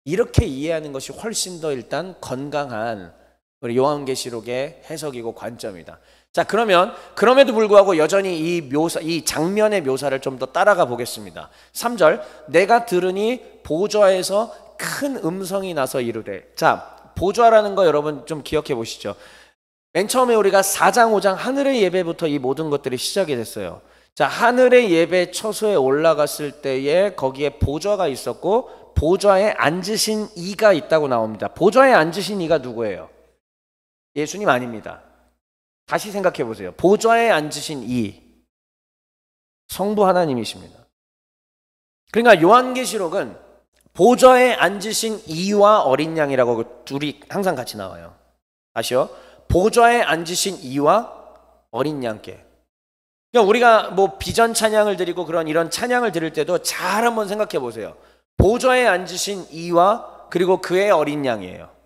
이렇게 이해하는 것이 훨씬 더 일단 건강한 우리 요한계시록의 해석이고 관점이다. 자, 그러면 그럼에도 불구하고 여전히 이 장면의 묘사를 좀 더 따라가 보겠습니다. 3절, 내가 들으니 보좌에서 큰 음성이 나서 이르되. 자, 보좌라는 거 여러분 좀 기억해 보시죠. 맨 처음에 우리가 4장 5장 하늘의 예배부터 이 모든 것들이 시작이 됐어요. 자, 하늘의 예배 처소에 올라갔을 때에 거기에 보좌가 있었고 보좌에 앉으신 이가 있다고 나옵니다. 보좌에 앉으신 이가 누구예요? 예수님 아닙니다. 다시 생각해 보세요. 보좌에 앉으신 이, 성부 하나님이십니다. 그러니까 요한계시록은 보좌에 앉으신 이와 어린 양이라고 둘이 항상 같이 나와요. 아시요? 보좌에 앉으신 이와 어린 양께. 그러니까 우리가 뭐 비전 찬양을 드리고 이런 찬양을 드릴 때도 잘 한번 생각해 보세요. 보좌에 앉으신 이와 그리고 그의 어린 양이에요.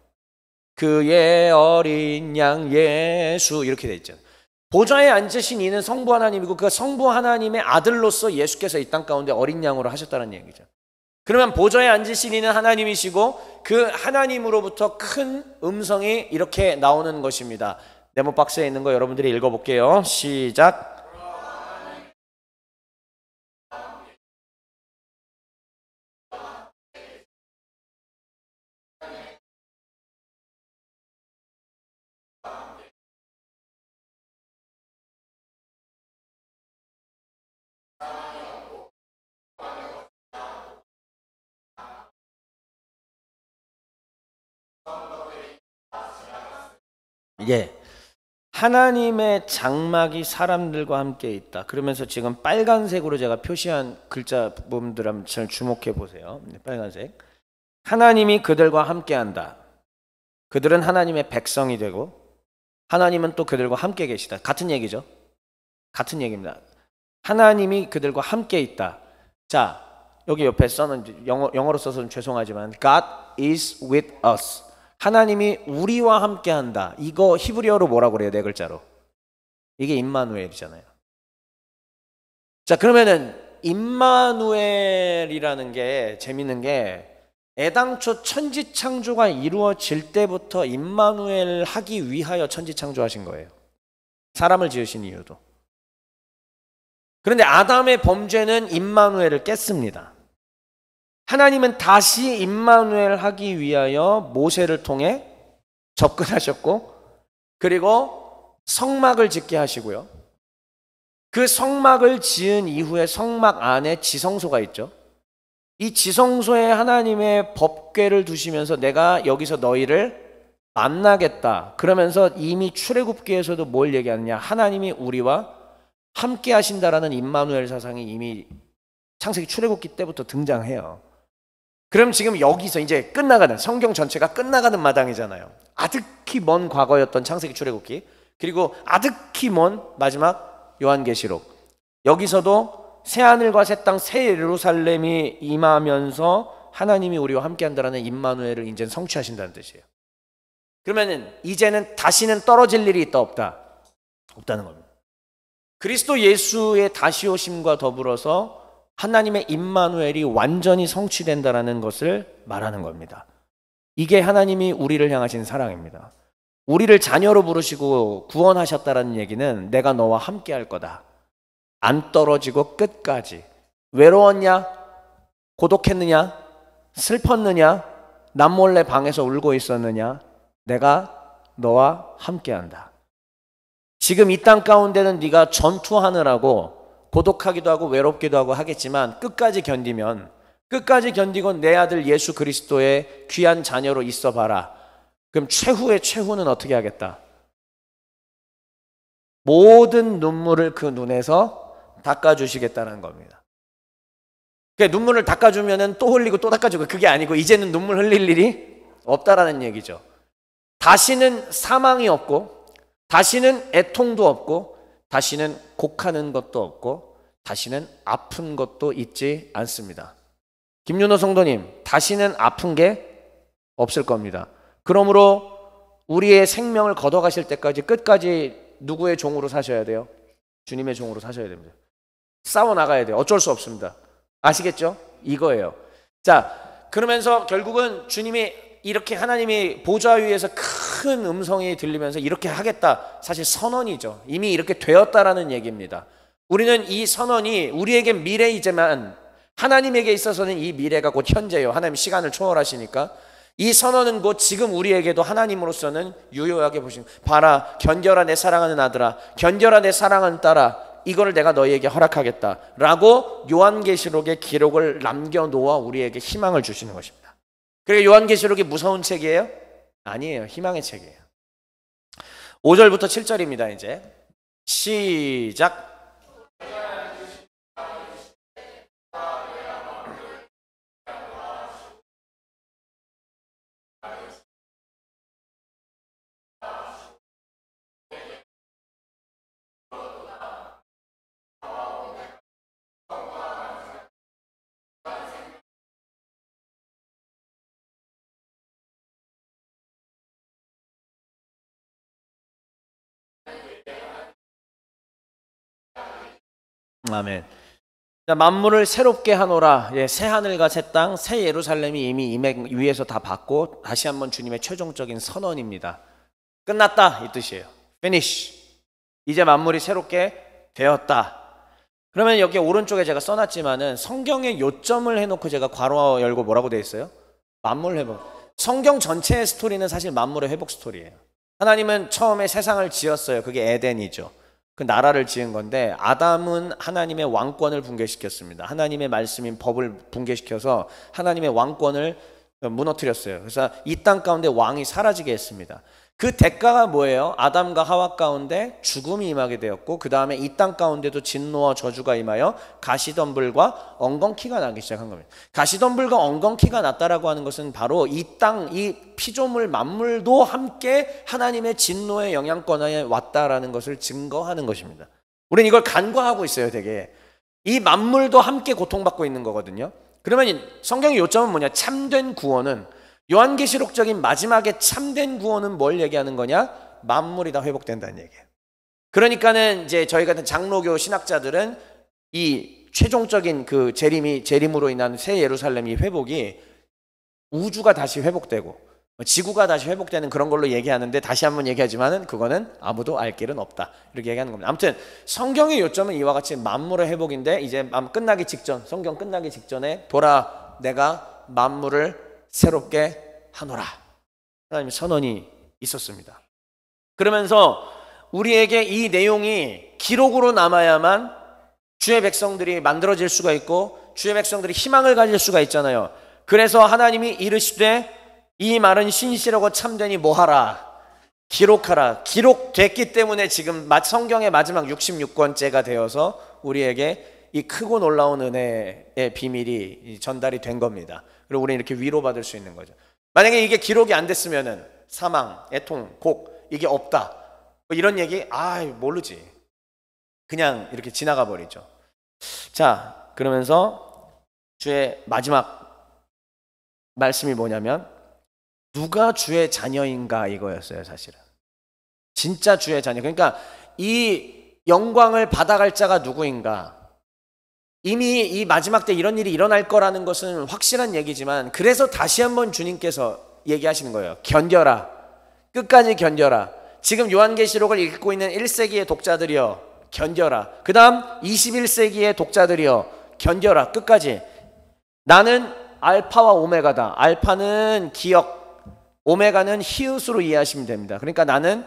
그의 어린 양 예수 이렇게 돼 있죠. 보좌에 앉으신 이는 성부 하나님이고 그 성부 하나님의 아들로서 예수께서 이 땅 가운데 어린 양으로 하셨다는 얘기죠. 그러면 보좌에 앉으신 이는 하나님이시고 그 하나님으로부터 큰 음성이 이렇게 나오는 것입니다. 네모 박스에 있는 거 여러분들이 읽어볼게요. 시작. 예. 하나님의 장막이 사람들과 함께 있다. 그러면서 지금 빨간색으로 제가 표시한 글자 부분들 한번 잘 주목해 보세요. 빨간색. 하나님이 그들과 함께 한다. 그들은 하나님의 백성이 되고 하나님은 또 그들과 함께 계시다. 같은 얘기죠. 같은 얘기입니다. 하나님이 그들과 함께 있다. 자, 여기 옆에 써는 영어로 써서 죄송하지만 God is with us. 하나님이 우리와 함께 한다. 이거 히브리어로 뭐라고 그래요? 네 글자로. 이게 임마누엘이잖아요. 자, 그러면은 임마누엘이라는 게 재밌는 게 애당초 천지창조가 이루어질 때부터 임마누엘 하기 위하여 천지창조하신 거예요. 사람을 지으신 이유도. 그런데 아담의 범죄는 임마누엘을 깼습니다. 하나님은 다시 임마누엘 하기 위하여 모세를 통해 접근하셨고 그리고 성막을 짓게 하시고요. 그 성막을 지은 이후에 성막 안에 지성소가 있죠. 이 지성소에 하나님의 법궤를 두시면서 내가 여기서 너희를 만나겠다. 그러면서 이미 출애굽기에서도 뭘 얘기하느냐. 하나님이 우리와 함께 하신다라는 임마누엘 사상이 이미 창세기 출애굽기 때부터 등장해요. 그럼 지금 여기서 이제 끝나가는 성경 전체가 끝나가는 마당이잖아요. 아득히 먼 과거였던 창세기 출애굽기 그리고 아득히 먼 마지막 요한계시록. 여기서도 새하늘과 새 땅 새 예루살렘이 임하면서 하나님이 우리와 함께 한다는 임마누엘을 이제 성취하신다는 뜻이에요. 그러면은 이제는 다시는 떨어질 일이 있다 없다? 없다는 겁니다. 그리스도 예수의 다시 오심과 더불어서 하나님의 임마누엘이 완전히 성취된다라는 것을 말하는 겁니다. 이게 하나님이 우리를 향하신 사랑입니다. 우리를 자녀로 부르시고 구원하셨다라는 얘기는 내가 너와 함께 할 거다. 안 떨어지고 끝까지. 외로웠냐? 고독했느냐? 슬펐느냐? 남몰래 방에서 울고 있었느냐? 내가 너와 함께 한다. 지금 이 땅 가운데는 네가 전투하느라고 고독하기도 하고 외롭기도 하고 하겠지만 끝까지 견디고 내 아들 예수 그리스도의 귀한 자녀로 있어 봐라. 그럼 최후의 최후는 어떻게 하겠다? 모든 눈물을 그 눈에서 닦아주시겠다는 겁니다. 그러니까 눈물을 닦아주면 또 흘리고 또 닦아주고 그게 아니고 이제는 눈물 흘릴 일이 없다라는 얘기죠. 다시는 사망이 없고 다시는 애통도 없고 다시는 곡하는 것도 없고 다시는 아픈 것도 있지 않습니다. 김윤호 성도님, 다시는 아픈 게 없을 겁니다. 그러므로 우리의 생명을 걷어가실 때까지 끝까지 누구의 종으로 사셔야 돼요? 주님의 종으로 사셔야 됩니다. 싸워 나가야 돼요. 어쩔 수 없습니다. 아시겠죠? 이거예요. 자, 그러면서 결국은 주님이 이렇게 하나님이 보좌 위에서 큰 음성이 들리면서 이렇게 하겠다. 사실 선언이죠. 이미 이렇게 되었다라는 얘기입니다. 우리는 이 선언이 우리에게 미래이지만 하나님에게 있어서는 이 미래가 곧 현재예요. 하나님 시간을 초월하시니까. 이 선언은 곧 지금 우리에게도 하나님으로서는 유효하게 보시는 봐라 견뎌라 내 사랑하는 아들아 견뎌라 내 사랑하는 딸아 이거를 내가 너희에게 허락하겠다 라고 요한계시록의 기록을 남겨놓아 우리에게 희망을 주시는 것입니다. 그러니까 요한계시록이 무서운 책이에요? 아니에요. 희망의 책이에요. 5절부터 7절입니다. 이제 시작. 아멘. 자, 만물을 새롭게 하노라. 예, 새 하늘과 새 땅, 새 예루살렘이 이미 위에서 다 받고 다시 한번 주님의 최종적인 선언입니다. 끝났다 이 뜻이에요. Finish. 이제 만물이 새롭게 되었다. 그러면 여기 오른쪽에 제가 써놨지만은 성경의 요점을 해놓고 제가 괄호 열고 뭐라고 되어 있어요? 만물 회복. 성경 전체의 스토리는 사실 만물의 회복 스토리예요. 하나님은 처음에 세상을 지었어요. 그게 에덴이죠. 그 나라를 지은 건데 아담은 하나님의 왕권을 붕괴시켰습니다. 하나님의 말씀인 법을 붕괴시켜서 하나님의 왕권을 무너뜨렸어요. 그래서 이 땅 가운데 왕이 사라지게 했습니다. 그 대가가 뭐예요? 아담과 하와 가운데 죽음이 임하게 되었고 그 다음에 이 땅 가운데도 진노와 저주가 임하여 가시덤불과 엉겅퀴가 나기 시작한 겁니다. 가시덤불과 엉겅퀴가 났다라고 하는 것은 바로 이 땅, 이 피조물 만물도 함께 하나님의 진노의 영향권에 왔다라는 것을 증거하는 것입니다. 우리는 이걸 간과하고 있어요. 되게 이 만물도 함께 고통받고 있는 거거든요. 그러면 성경의 요점은 뭐냐? 참된 구원은, 요한계시록적인 마지막에 참된 구원은 뭘 얘기하는 거냐? 만물이 다 회복된다는 얘기예요. 그러니까는 이제 저희 같은 장로교 신학자들은 이 최종적인 그 재림으로 인한 새 예루살렘이 회복이 우주가 다시 회복되고 지구가 다시 회복되는 그런 걸로 얘기하는데, 다시 한번 얘기하지만은 그거는 아무도 알 길은 없다 이렇게 얘기하는 겁니다. 아무튼 성경의 요점은 이와 같이 만물의 회복인데, 이제 끝나기 직전, 성경 끝나기 직전에 보라 내가 만물을 새롭게 하노라, 하나님의 선언이 있었습니다. 그러면서 우리에게 이 내용이 기록으로 남아야만 주의 백성들이 만들어질 수가 있고 주의 백성들이 희망을 가질 수가 있잖아요. 그래서 하나님이 이르시되 이 말은 신실하고 참되니 뭐하라? 기록하라. 기록됐기 때문에 지금 성경의 마지막 66권째가 되어서 우리에게 이 크고 놀라운 은혜의 비밀이 전달이 된 겁니다. 그리고 우리는 이렇게 위로받을 수 있는 거죠. 만약에 이게 기록이 안 됐으면은 사망, 애통, 곡 이게 없다, 뭐 이런 얘기 모르지, 그냥 이렇게 지나가 버리죠. 자, 그러면서 주의 마지막 말씀이 뭐냐면 누가 주의 자녀인가 이거였어요. 사실은 진짜 주의 자녀, 그러니까 이 영광을 받아갈 자가 누구인가. 이미 이 마지막 때 이런 일이 일어날 거라는 것은 확실한 얘기지만, 그래서 다시 한번 주님께서 얘기하시는 거예요. 견뎌라. 끝까지 견뎌라. 지금 요한계시록을 읽고 있는 1세기의 독자들이여 견뎌라. 그 다음 21세기의 독자들이여 견뎌라. 끝까지. 나는 알파와 오메가다. 알파는 기억, 오메가는 히읗으로 이해하시면 됩니다. 그러니까 나는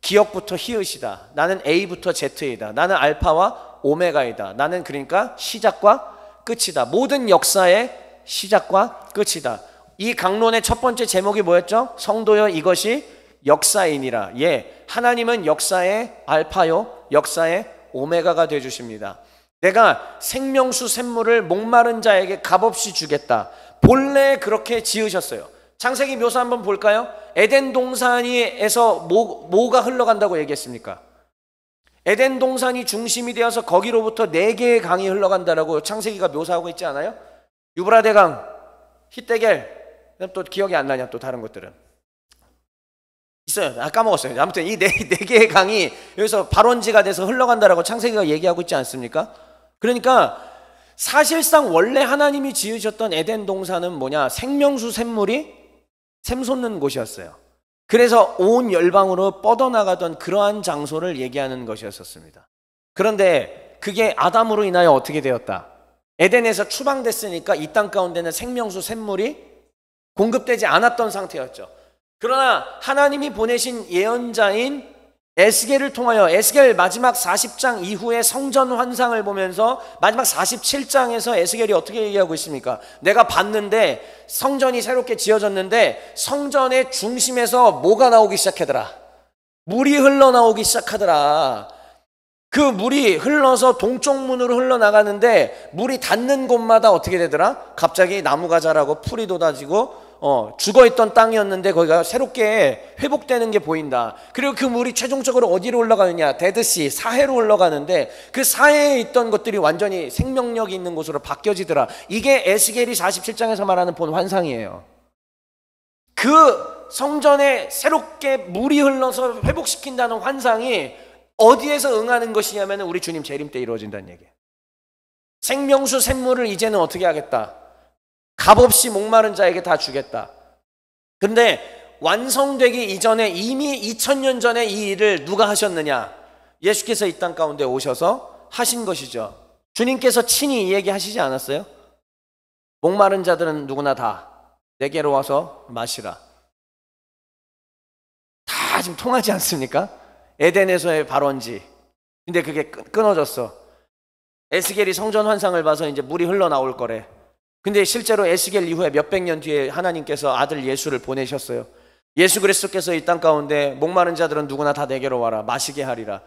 기억부터 히읗이다. 나는 A부터 Z이다. 나는 알파와 오메가이다. 나는 그러니까 시작과 끝이다. 모든 역사의 시작과 끝이다. 이 강론의 첫 번째 제목이 뭐였죠? 성도여 이것이 역사이니라. 예, 하나님은 역사의 알파요 역사의 오메가가 되어주십니다. 내가 생명수 샘물을 목마른 자에게 값없이 주겠다. 본래 그렇게 지으셨어요. 창세기 묘사 한번 볼까요? 에덴 동산에서 뭐가 흘러간다고 얘기했습니까? 에덴 동산이 중심이 되어서 거기로부터 4개의 강이 흘러간다라고 창세기가 묘사하고 있지 않아요? 유브라데 강, 히데겔, 또 기억이 안 나냐, 또 다른 것들은 있어요. 까먹었어요. 아무튼 이 네 개의 강이 여기서 발원지가 돼서 흘러간다라고 창세기가 얘기하고 있지 않습니까? 그러니까 사실상 원래 하나님이 지으셨던 에덴 동산은 뭐냐? 생명수 샘물이 샘솟는 곳이었어요. 그래서 온 열방으로 뻗어나가던 그러한 장소를 얘기하는 것이었습니다. 그런데 그게 아담으로 인하여 어떻게 되었다? 에덴에서 추방됐으니까 이 땅 가운데는 생명수 샘물이 공급되지 않았던 상태였죠. 그러나 하나님이 보내신 예언자인 에스겔을 통하여, 에스겔 마지막 40장 이후에 성전 환상을 보면서 마지막 47장에서 에스겔이 어떻게 얘기하고 있습니까? 내가 봤는데 성전이 새롭게 지어졌는데 성전의 중심에서 뭐가 나오기 시작하더라? 물이 흘러나오기 시작하더라. 그 물이 흘러서 동쪽 문으로 흘러나가는데 물이 닿는 곳마다 어떻게 되더라? 갑자기 나무가 자라고 풀이 돋아지고 죽어있던 땅이었는데 거기가 새롭게 회복되는 게 보인다. 그리고 그 물이 최종적으로 어디로 올라가느냐? 데드시, 사해로 올라가는데 그 사해에 있던 것들이 완전히 생명력이 있는 곳으로 바뀌어지더라. 이게 에스겔이 47장에서 말하는 본 환상이에요. 그 성전에 새롭게 물이 흘러서 회복시킨다는 환상이 어디에서 응하는 것이냐면 우리 주님 재림 때 이루어진다는 얘기예요. 생명수 샘물을 이제는 어떻게 하겠다? 값없이 목마른 자에게 다 주겠다. 근데 완성되기 이전에 이미 2000년 전에 이 일을 누가 하셨느냐? 예수께서 이 땅 가운데 오셔서 하신 것이죠. 주님께서 친히 이 얘기 하시지 않았어요? 목마른 자들은 누구나 다 내게로 와서 마시라. 다 지금 통하지 않습니까? 에덴에서의 발원지. 근데 그게 끊어졌어. 에스겔이 성전 환상을 봐서 이제 물이 흘러나올 거래. 근데 실제로 에스겔 이후에 몇백 년 뒤에 하나님께서 아들 예수를 보내셨어요. 예수 그리스도께서 이 땅 가운데 목마른 자들은 누구나 다 내게로 와라 마시게 하리라.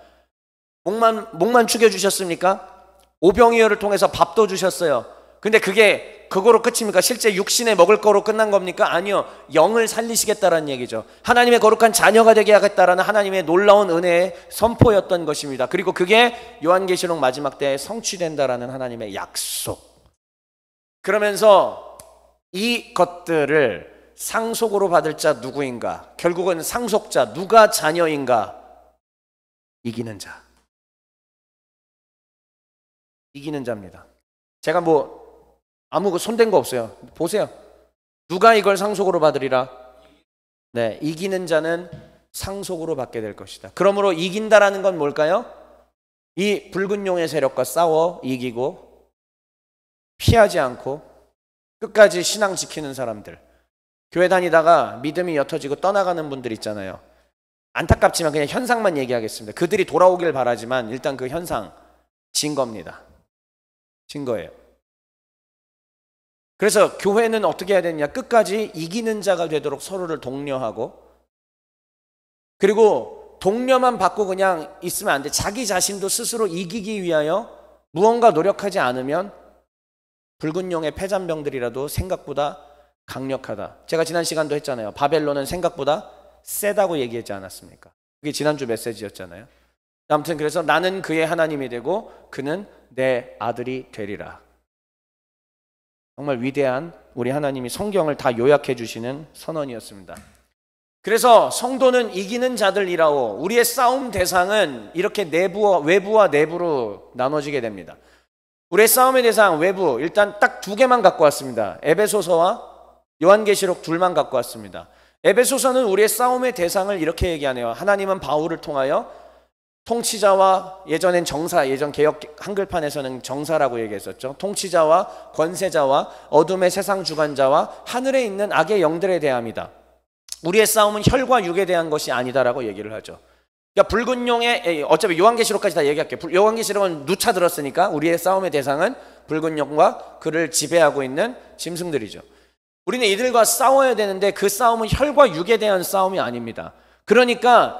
목만 죽여주셨습니까? 오병이어를 통해서 밥도 주셨어요. 근데 그게 그거로 끝입니까? 실제 육신에 먹을 거로 끝난 겁니까? 아니요. 영을 살리시겠다라는 얘기죠. 하나님의 거룩한 자녀가 되게 하겠다라는 하나님의 놀라운 은혜의 선포였던 것입니다. 그리고 그게 요한계시록 마지막 때에 성취된다라는 하나님의 약속. 그러면서 이 것들을 상속으로 받을 자 누구인가? 결국은 상속자, 누가 자녀인가? 이기는 자. 이기는 자입니다. 제가 아무 손댄 거 없어요. 보세요. 누가 이걸 상속으로 받으리라? 네, 이기는 자는 상속으로 받게 될 것이다. 그러므로 이긴다라는 건 뭘까요? 이 붉은 용의 세력과 싸워 이기고 피하지 않고 끝까지 신앙 지키는 사람들. 교회 다니다가 믿음이 옅어지고 떠나가는 분들 있잖아요. 안타깝지만 그냥 현상만 얘기하겠습니다. 그들이 돌아오길 바라지만 일단 그 현상 진 겁니다. 진 거예요. 그래서 교회는 어떻게 해야 되느냐? 끝까지 이기는 자가 되도록 서로를 독려하고, 그리고 독려만 받고 그냥 있으면 안 돼. 자기 자신도 스스로 이기기 위하여 무언가 노력하지 않으면 붉은 용의 패잔병들이라도 생각보다 강력하다. 제가 지난 시간도 했잖아요. 바벨론은 생각보다 세다고 얘기하지 않았습니까? 그게 지난주 메시지였잖아요. 아무튼 그래서 나는 그의 하나님이 되고 그는 내 아들이 되리라. 정말 위대한 우리 하나님이 성경을 다 요약해 주시는 선언이었습니다. 그래서 성도는 이기는 자들이라오. 우리의 싸움 대상은 이렇게 외부와 내부로 나눠지게 됩니다. 우리의 싸움의 대상 외부, 일단 딱 두 개만 갖고 왔습니다. 에베소서와 요한계시록 둘만 갖고 왔습니다. 에베소서는 우리의 싸움의 대상을 이렇게 얘기하네요. 하나님은 바울을 통하여 통치자와, 예전엔 정사, 예전 개역 한글판에서는 정사라고 얘기했었죠. 통치자와 권세자와 어둠의 세상 주관자와 하늘에 있는 악의 영들에 대함이다. 우리의 싸움은 혈과 육에 대한 것이 아니다라고 얘기를 하죠. 그러니까 붉은 용의, 어차피 요한계시록까지 다 얘기할게요. 요한계시록은 누차 들었으니까 우리의 싸움의 대상은 붉은 용과 그를 지배하고 있는 짐승들이죠. 우리는 이들과 싸워야 되는데 그 싸움은 혈과 육에 대한 싸움이 아닙니다. 그러니까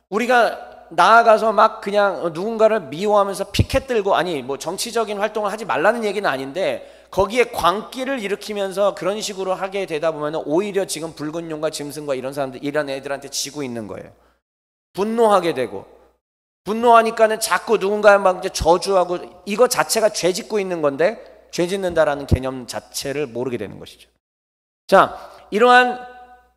우리가 나아가서 막 그냥 누군가를 미워하면서 피켓 들고, 아니 정치적인 활동을 하지 말라는 얘기는 아닌데 거기에 광기를 일으키면서 그런 식으로 하게 되다 보면 오히려 지금 붉은 용과 짐승과 이런 사람들, 이런 애들한테 지고 있는 거예요. 분노하게 되고, 분노하니까는 자꾸 누군가 막 이제 저주하고, 이거 자체가 죄 짓고 있는 건데 죄 짓는다라는 개념 자체를 모르게 되는 것이죠. 자, 이러한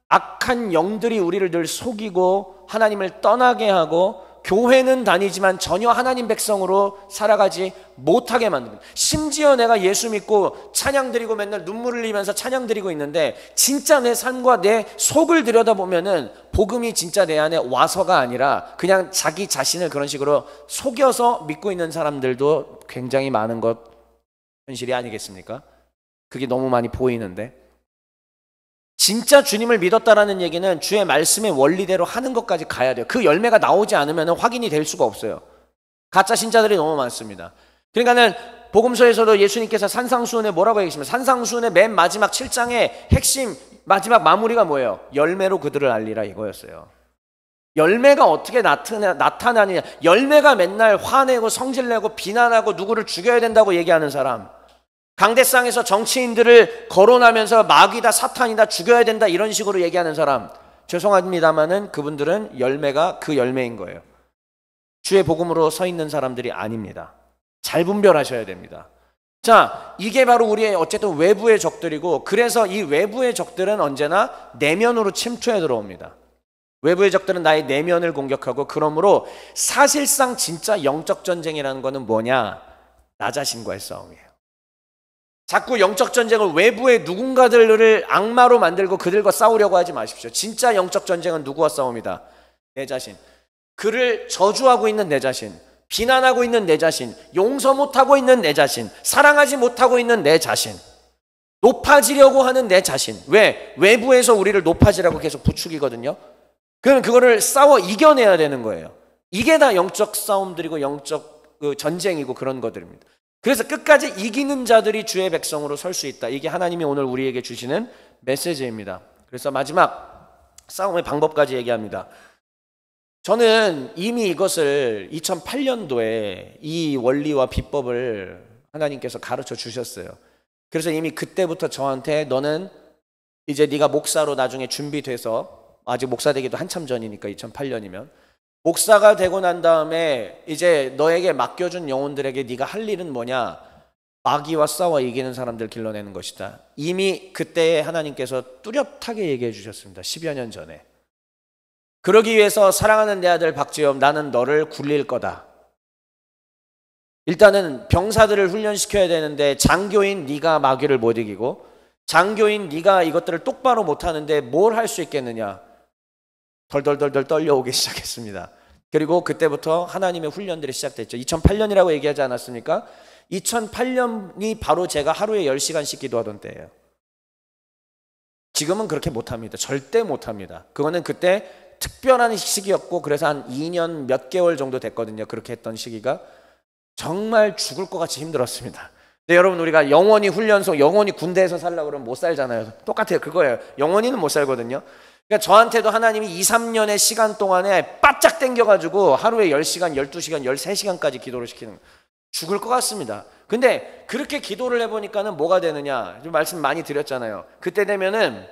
악한 영들이 우리를 늘 속이고 하나님을 떠나게 하고 교회는 다니지만 전혀 하나님 백성으로 살아가지 못하게 만듭니다. 심지어 내가 예수 믿고 찬양 드리고 맨날 눈물 흘리면서 찬양 드리고 있는데 진짜 내 삶과 내 속을 들여다보면은 복음이 진짜 내 안에 와서가 아니라 그냥 자기 자신을 그런 식으로 속여서 믿고 있는 사람들도 굉장히 많은 것 현실이 아니겠습니까? 그게 너무 많이 보이는데, 진짜 주님을 믿었다라는 얘기는 주의 말씀의 원리대로 하는 것까지 가야 돼요. 그 열매가 나오지 않으면 확인이 될 수가 없어요. 가짜 신자들이 너무 많습니다. 그러니까는 복음서에서도 예수님께서 산상수훈에 뭐라고 얘기하십니까? 산상수훈의 맨 마지막 7장의 핵심 마지막 마무리가 뭐예요? 열매로 그들을 알리라, 이거였어요. 열매가 어떻게 나타나느냐? 열매가 맨날 화내고 성질내고 비난하고 누구를 죽여야 된다고 얘기하는 사람, 강대상에서 정치인들을 거론하면서 마귀다 사탄이다 죽여야 된다 이런 식으로 얘기하는 사람, 죄송합니다마는 그분들은 열매가 그 열매인 거예요. 주의 복음으로 서 있는 사람들이 아닙니다. 잘 분별하셔야 됩니다. 자, 이게 바로 우리의 어쨌든 외부의 적들이고, 그래서 이 외부의 적들은 언제나 내면으로 침투해 들어옵니다. 외부의 적들은 나의 내면을 공격하고, 그러므로 사실상 진짜 영적 전쟁이라는 거는 뭐냐? 나 자신과의 싸움이에요. 자꾸 영적 전쟁을 외부의 누군가들을 악마로 만들고 그들과 싸우려고 하지 마십시오. 진짜 영적 전쟁은 누구와 싸움이다? 내 자신. 그를 저주하고 있는 내 자신, 비난하고 있는 내 자신, 용서 못하고 있는 내 자신, 사랑하지 못하고 있는 내 자신, 높아지려고 하는 내 자신. 왜? 외부에서 우리를 높아지라고 계속 부추기거든요. 그러면 그거를 싸워 이겨내야 되는 거예요. 이게 다 영적 싸움들이고 영적 전쟁이고 그런 것들입니다. 그래서 끝까지 이기는 자들이 주의 백성으로 설 수 있다. 이게 하나님이 오늘 우리에게 주시는 메시지입니다. 그래서 마지막 싸움의 방법까지 얘기합니다. 저는 이미 이것을 2008년도에 이 원리와 비법을 하나님께서 가르쳐 주셨어요. 그래서 이미 그때부터 저한테 너는 이제 네가 목사로 나중에 준비돼서, 아직 목사 되기도 한참 전이니까 2008년이면 목사가 되고 난 다음에 이제 너에게 맡겨준 영혼들에게 네가 할 일은 뭐냐? 마귀와 싸워 이기는 사람들 길러내는 것이다. 이미 그때 하나님께서 뚜렷하게 얘기해 주셨습니다. 10여 년 전에. 그러기 위해서 사랑하는 내 아들 박재엽, 나는 너를 굴릴 거다. 일단은 병사들을 훈련시켜야 되는데 장교인 네가 마귀를 못 이기고, 장교인 네가 이것들을 똑바로 못하는데 뭘 할 수 있겠느냐? 덜덜덜덜 떨려오기 시작했습니다. 그리고 그때부터 하나님의 훈련들이 시작됐죠. 2008년이라고 얘기하지 않았습니까? 2008년이 바로 제가 하루에 10시간씩 기도하던 때예요. 지금은 그렇게 못합니다. 절대 못합니다. 그거는 그때 특별한 시기였고, 그래서 한 2년 몇 개월 정도 됐거든요. 그렇게 했던 시기가 정말 죽을 것 같이 힘들었습니다. 근데 여러분, 우리가 영원히 훈련소, 영원히 군대에서 살려고 그러면 못 살잖아요. 똑같아요. 그거예요. 영원히는 못 살거든요. 그러니까 저한테도 하나님이 2, 3년의 시간 동안에 바짝 당겨가지고 하루에 10시간, 12시간, 13시간까지 기도를 시키는 거예요. 죽을 것 같습니다. 근데 그렇게 기도를 해보니까는 뭐가 되느냐? 좀 말씀 많이 드렸잖아요. 그때 되면은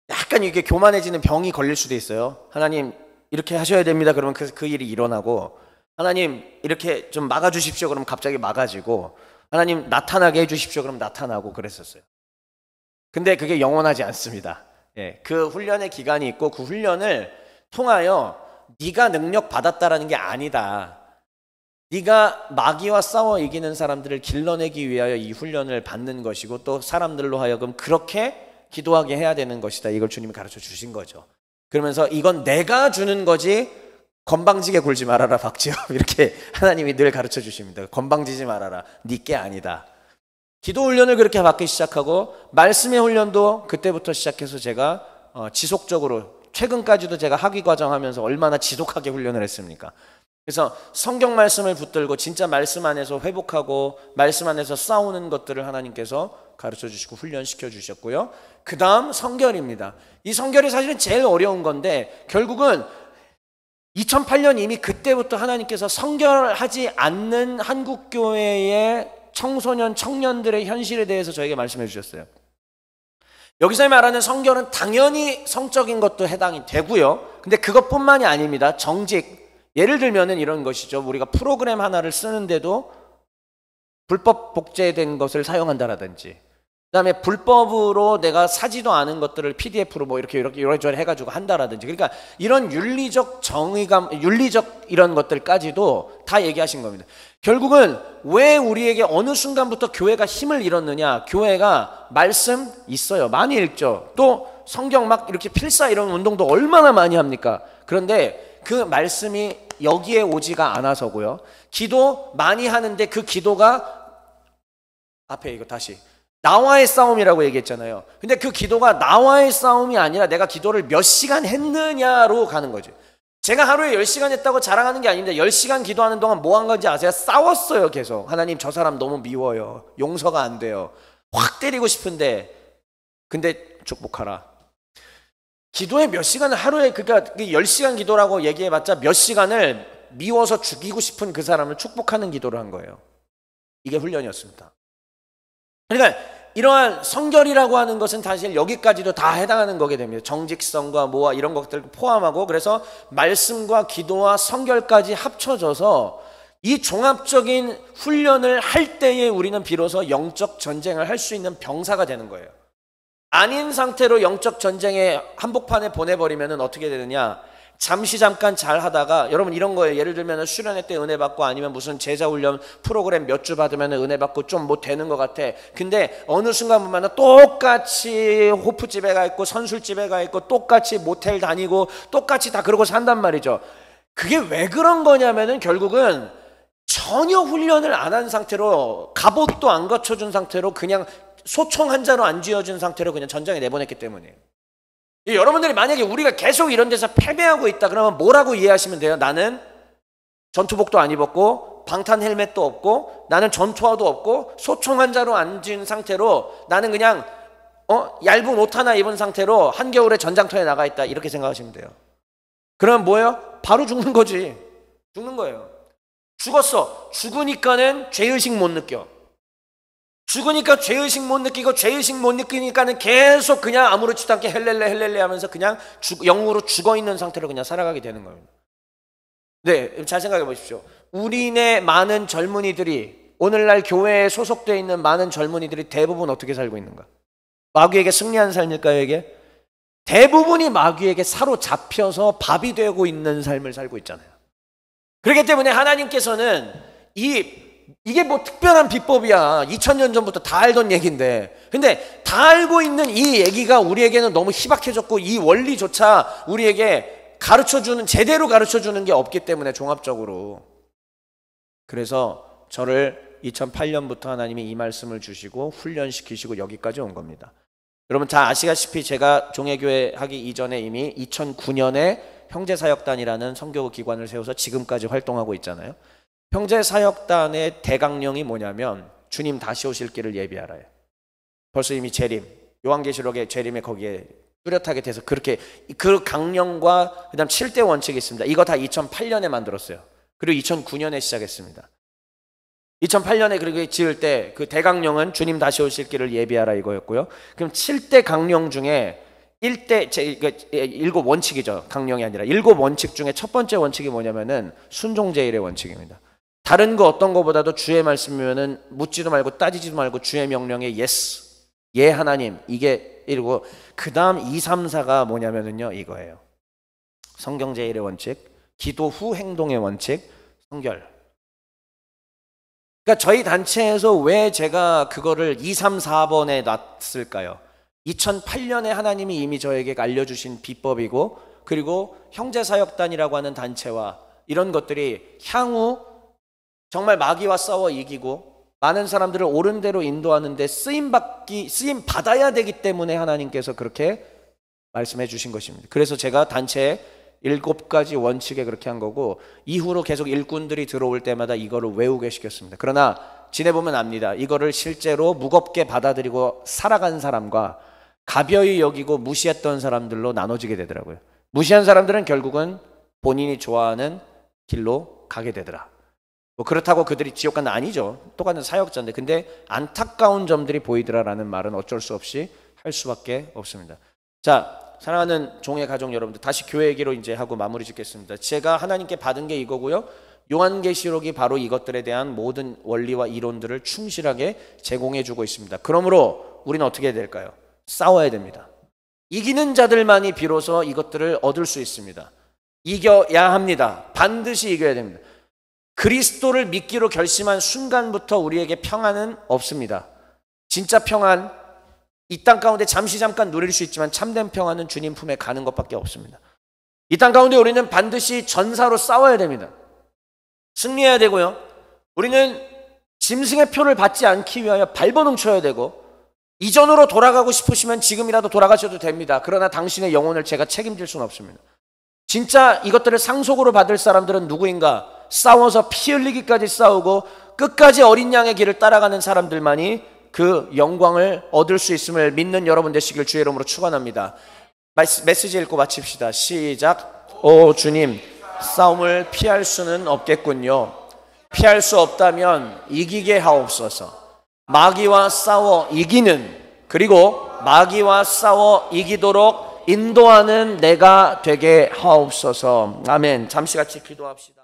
약간 이게 교만해지는 병이 걸릴 수도 있어요. 하나님 이렇게 하셔야 됩니다. 그러면 그 일이 일어나고, 하나님 이렇게 좀 막아주십시오. 그러면 갑자기 막아지고, 하나님 나타나게 해주십시오. 그러면 나타나고 그랬었어요. 근데 그게 영원하지 않습니다. 예, 그 훈련의 기간이 있고, 그 훈련을 통하여 네가 능력 받았다라는 게 아니다. 네가 마귀와 싸워 이기는 사람들을 길러내기 위하여 이 훈련을 받는 것이고, 또 사람들로 하여금 그렇게 기도하게 해야 되는 것이다. 이걸 주님이 가르쳐 주신 거죠. 그러면서 이건 내가 주는 거지 건방지게 굴지 말아라 박지엽, 이렇게 하나님이 늘 가르쳐 주십니다. 건방지지 말아라. 네 게 아니다. 기도 훈련을 그렇게 받기 시작하고, 말씀의 훈련도 그때부터 시작해서 제가 지속적으로, 최근까지도 제가 학위 과정 하면서 얼마나 지독하게 훈련을 했습니까? 그래서 성경 말씀을 붙들고 진짜 말씀 안에서 회복하고 말씀 안에서 싸우는 것들을 하나님께서 가르쳐 주시고 훈련시켜 주셨고요. 그 다음 성결입니다. 이 성결이 사실은 제일 어려운 건데, 결국은 2008년 이미 그때부터 하나님께서 성결하지 않는 한국교회의 청소년, 청년들의 현실에 대해서 저에게 말씀해 주셨어요. 여기서 말하는 성결은 당연히 성적인 것도 해당이 되고요. 근데 그것뿐만이 아닙니다. 정직, 예를 들면은 이런 것이죠. 우리가 프로그램 하나를 쓰는데도 불법 복제된 것을 사용한다라든지, 그 다음에 불법으로 내가 사지도 않은 것들을 PDF로 뭐 이렇게 이러저러 해가지고 한다라든지, 그러니까 이런 윤리적 정의감, 윤리적 이런 것들까지도 다 얘기하신 겁니다. 결국은 왜 우리에게 어느 순간부터 교회가 힘을 잃었느냐? 교회가 말씀 있어요. 많이 읽죠. 또 성경 막 이렇게 필사 이런 운동도 얼마나 많이 합니까? 그런데 그 말씀이 여기에 오지가 않아서고요. 기도 많이 하는데 그 기도가, 앞에 이거 다시 나와의 싸움이라고 얘기했잖아요. 근데 그 기도가 나와의 싸움이 아니라 내가 기도를 몇 시간 했느냐로 가는 거죠. 제가 하루에 10시간 했다고 자랑하는 게 아닌데 10시간 기도하는 동안 뭐 한 건지 아세요? 싸웠어요. 계속. 하나님, 저 사람 너무 미워요. 용서가 안 돼요. 확 때리고 싶은데, 근데 축복하라. 기도에 몇 시간을 하루에, 그러니까 10시간 기도라고 얘기해봤자 몇 시간을 미워서 죽이고 싶은 그 사람을 축복하는 기도를 한 거예요. 이게 훈련이었습니다. 그러니까 이러한 성결이라고 하는 것은 사실 여기까지도 다 해당하는 거게 됩니다. 정직성과 뭐와 이런 것들을 포함하고, 그래서 말씀과 기도와 성결까지 합쳐져서 이 종합적인 훈련을 할 때에 우리는 비로소 영적 전쟁을 할 수 있는 병사가 되는 거예요. 아닌 상태로 영적 전쟁의 한복판에 보내버리면 어떻게 되느냐, 잠시 잠깐 잘 하다가, 여러분 이런 거예요. 예를 들면 수련회 때 은혜 받고 아니면 무슨 제자 훈련 프로그램 몇 주 받으면 은혜 받고 좀 뭐 되는 것 같아. 근데 어느 순간 보면 똑같이 호프집에 가 있고 선술집에 가 있고 똑같이 모텔 다니고 똑같이 다 그러고 산단 말이죠. 그게 왜 그런 거냐면은 결국은 전혀 훈련을 안 한 상태로, 갑옷도 안 갖춰준 상태로 그냥 소총 한 자로 안 쥐어준 상태로 그냥 전장에 내보냈기 때문이에요. 여러분들이 만약에 우리가 계속 이런 데서 패배하고 있다 그러면 뭐라고 이해하시면 돼요? 나는 전투복도 안 입었고 방탄 헬멧도 없고 나는 전투화도 없고 소총 한 자로 앉은 상태로 나는 그냥 얇은 옷 하나 입은 상태로 한겨울에 전장터에 나가 있다, 이렇게 생각하시면 돼요. 그러면 뭐예요? 바로 죽는 거지. 죽는 거예요. 죽었어. 죽으니까는 죄의식 못 느껴. 죽으니까 죄의식 못 느끼고, 죄의식 못 느끼니까는 계속 그냥 아무렇지도 않게 헬렐레 하면서 그냥 영으로 죽어있는 상태로 그냥 살아가게 되는 겁니다. 네, 잘 생각해 보십시오. 우리네 많은 젊은이들이, 오늘날 교회에 소속되어 있는 많은 젊은이들이 대부분 어떻게 살고 있는가? 마귀에게 승리한 삶일까요? 이게 대부분이 마귀에게 사로잡혀서 밥이 되고 있는 삶을 살고 있잖아요. 그렇기 때문에 하나님께서는 이게 뭐 특별한 비법이야. 2000년 전부터 다 알던 얘기인데, 근데 다 알고 있는 이 얘기가 우리에게는 너무 희박해졌고 이 원리조차 우리에게 가르쳐주는, 제대로 가르쳐주는 게 없기 때문에 종합적으로. 그래서 저를 2008년부터 하나님이 이 말씀을 주시고 훈련시키시고 여기까지 온 겁니다. 여러분 다 아시다시피 제가 종회교회 하기 이전에 이미 2009년에 형제사역단이라는 선교 기관을 세워서 지금까지 활동하고 있잖아요. 형제사역단의 대강령이 뭐냐면 주님 다시 오실 길을 예비하라요. 벌써 이미 재림, 요한계시록의 재림에 거기에 뚜렷하게 돼서 그렇게 그 강령과 그다음 7대 원칙이 있습니다. 이거 다 2008년에 만들었어요. 그리고 2009년에 시작했습니다. 2008년에 그렇게 지을 때 그 대강령은 주님 다시 오실 길을 예비하라 이거였고요. 그럼 7대 강령 중에 7 원칙이죠. 강령이 아니라 7 원칙 중에 첫 번째 원칙이 뭐냐면은 순종제일의 원칙입니다. 다른 거 어떤 거보다도 주의 말씀이면은 묻지도 말고 따지지도 말고 주의 명령에 yes, 예 하나님, 이게 1이고, 그 다음 2, 3, 4가 뭐냐면은요 이거예요. 성경제일의 원칙, 기도 후 행동의 원칙, 성결. 그러니까 저희 단체에서 왜 제가 그거를 2, 3, 4번에 놨을까요? 2008년에 하나님이 이미 저에게 알려주신 비법이고, 그리고 형제사역단이라고 하는 단체와 이런 것들이 향후 정말 마귀와 싸워 이기고 많은 사람들을 옳은 대로 인도하는데 쓰임 받아야 되기 때문에 하나님께서 그렇게 말씀해 주신 것입니다. 그래서 제가 단체에 7가지 원칙에 그렇게 한 거고, 이후로 계속 일꾼들이 들어올 때마다 이거를 외우게 시켰습니다. 그러나 지내보면 압니다. 이거를 실제로 무겁게 받아들이고 살아간 사람과 가벼이 여기고 무시했던 사람들로 나눠지게 되더라고요. 무시한 사람들은 결국은 본인이 좋아하는 길로 가게 되더라. 뭐 그렇다고 그들이 지옥 가는 아니죠. 똑같은 사역자인데, 근데 안타까운 점들이 보이더라라는 말은 어쩔 수 없이 할 수밖에 없습니다. 자, 사랑하는 종의 가족 여러분들, 다시 교회 얘기로 이제 하고 마무리 짓겠습니다. 제가 하나님께 받은 게 이거고요. 요한계시록이 바로 이것들에 대한 모든 원리와 이론들을 충실하게 제공해 주고 있습니다. 그러므로 우리는 어떻게 해야 될까요? 싸워야 됩니다. 이기는 자들만이 비로소 이것들을 얻을 수 있습니다. 이겨야 합니다. 반드시 이겨야 됩니다. 그리스도를 믿기로 결심한 순간부터 우리에게 평안은 없습니다. 진짜 평안, 이 땅 가운데 잠깐 누릴 수 있지만 참된 평안은 주님 품에 가는 것밖에 없습니다. 이 땅 가운데 우리는 반드시 전사로 싸워야 됩니다. 승리해야 되고요. 우리는 짐승의 표를 받지 않기 위하여 발버둥 쳐야 되고, 이전으로 돌아가고 싶으시면 지금이라도 돌아가셔도 됩니다. 그러나 당신의 영혼을 제가 책임질 수는 없습니다. 진짜 이것들을 상속으로 받을 사람들은 누구인가? 싸워서 피 흘리기까지 싸우고 끝까지 어린 양의 길을 따라가는 사람들만이 그 영광을 얻을 수 있음을 믿는 여러분 되시길 주의 이름으로 축원합니다. 메시지 읽고 마칩시다. 시작. 오 주님, 싸움을 피할 수는 없겠군요. 피할 수 없다면 이기게 하옵소서. 마귀와 싸워 이기는, 그리고 마귀와 싸워 이기도록 인도하는 내가 되게 하옵소서. 아멘. 잠시 같이 기도합시다.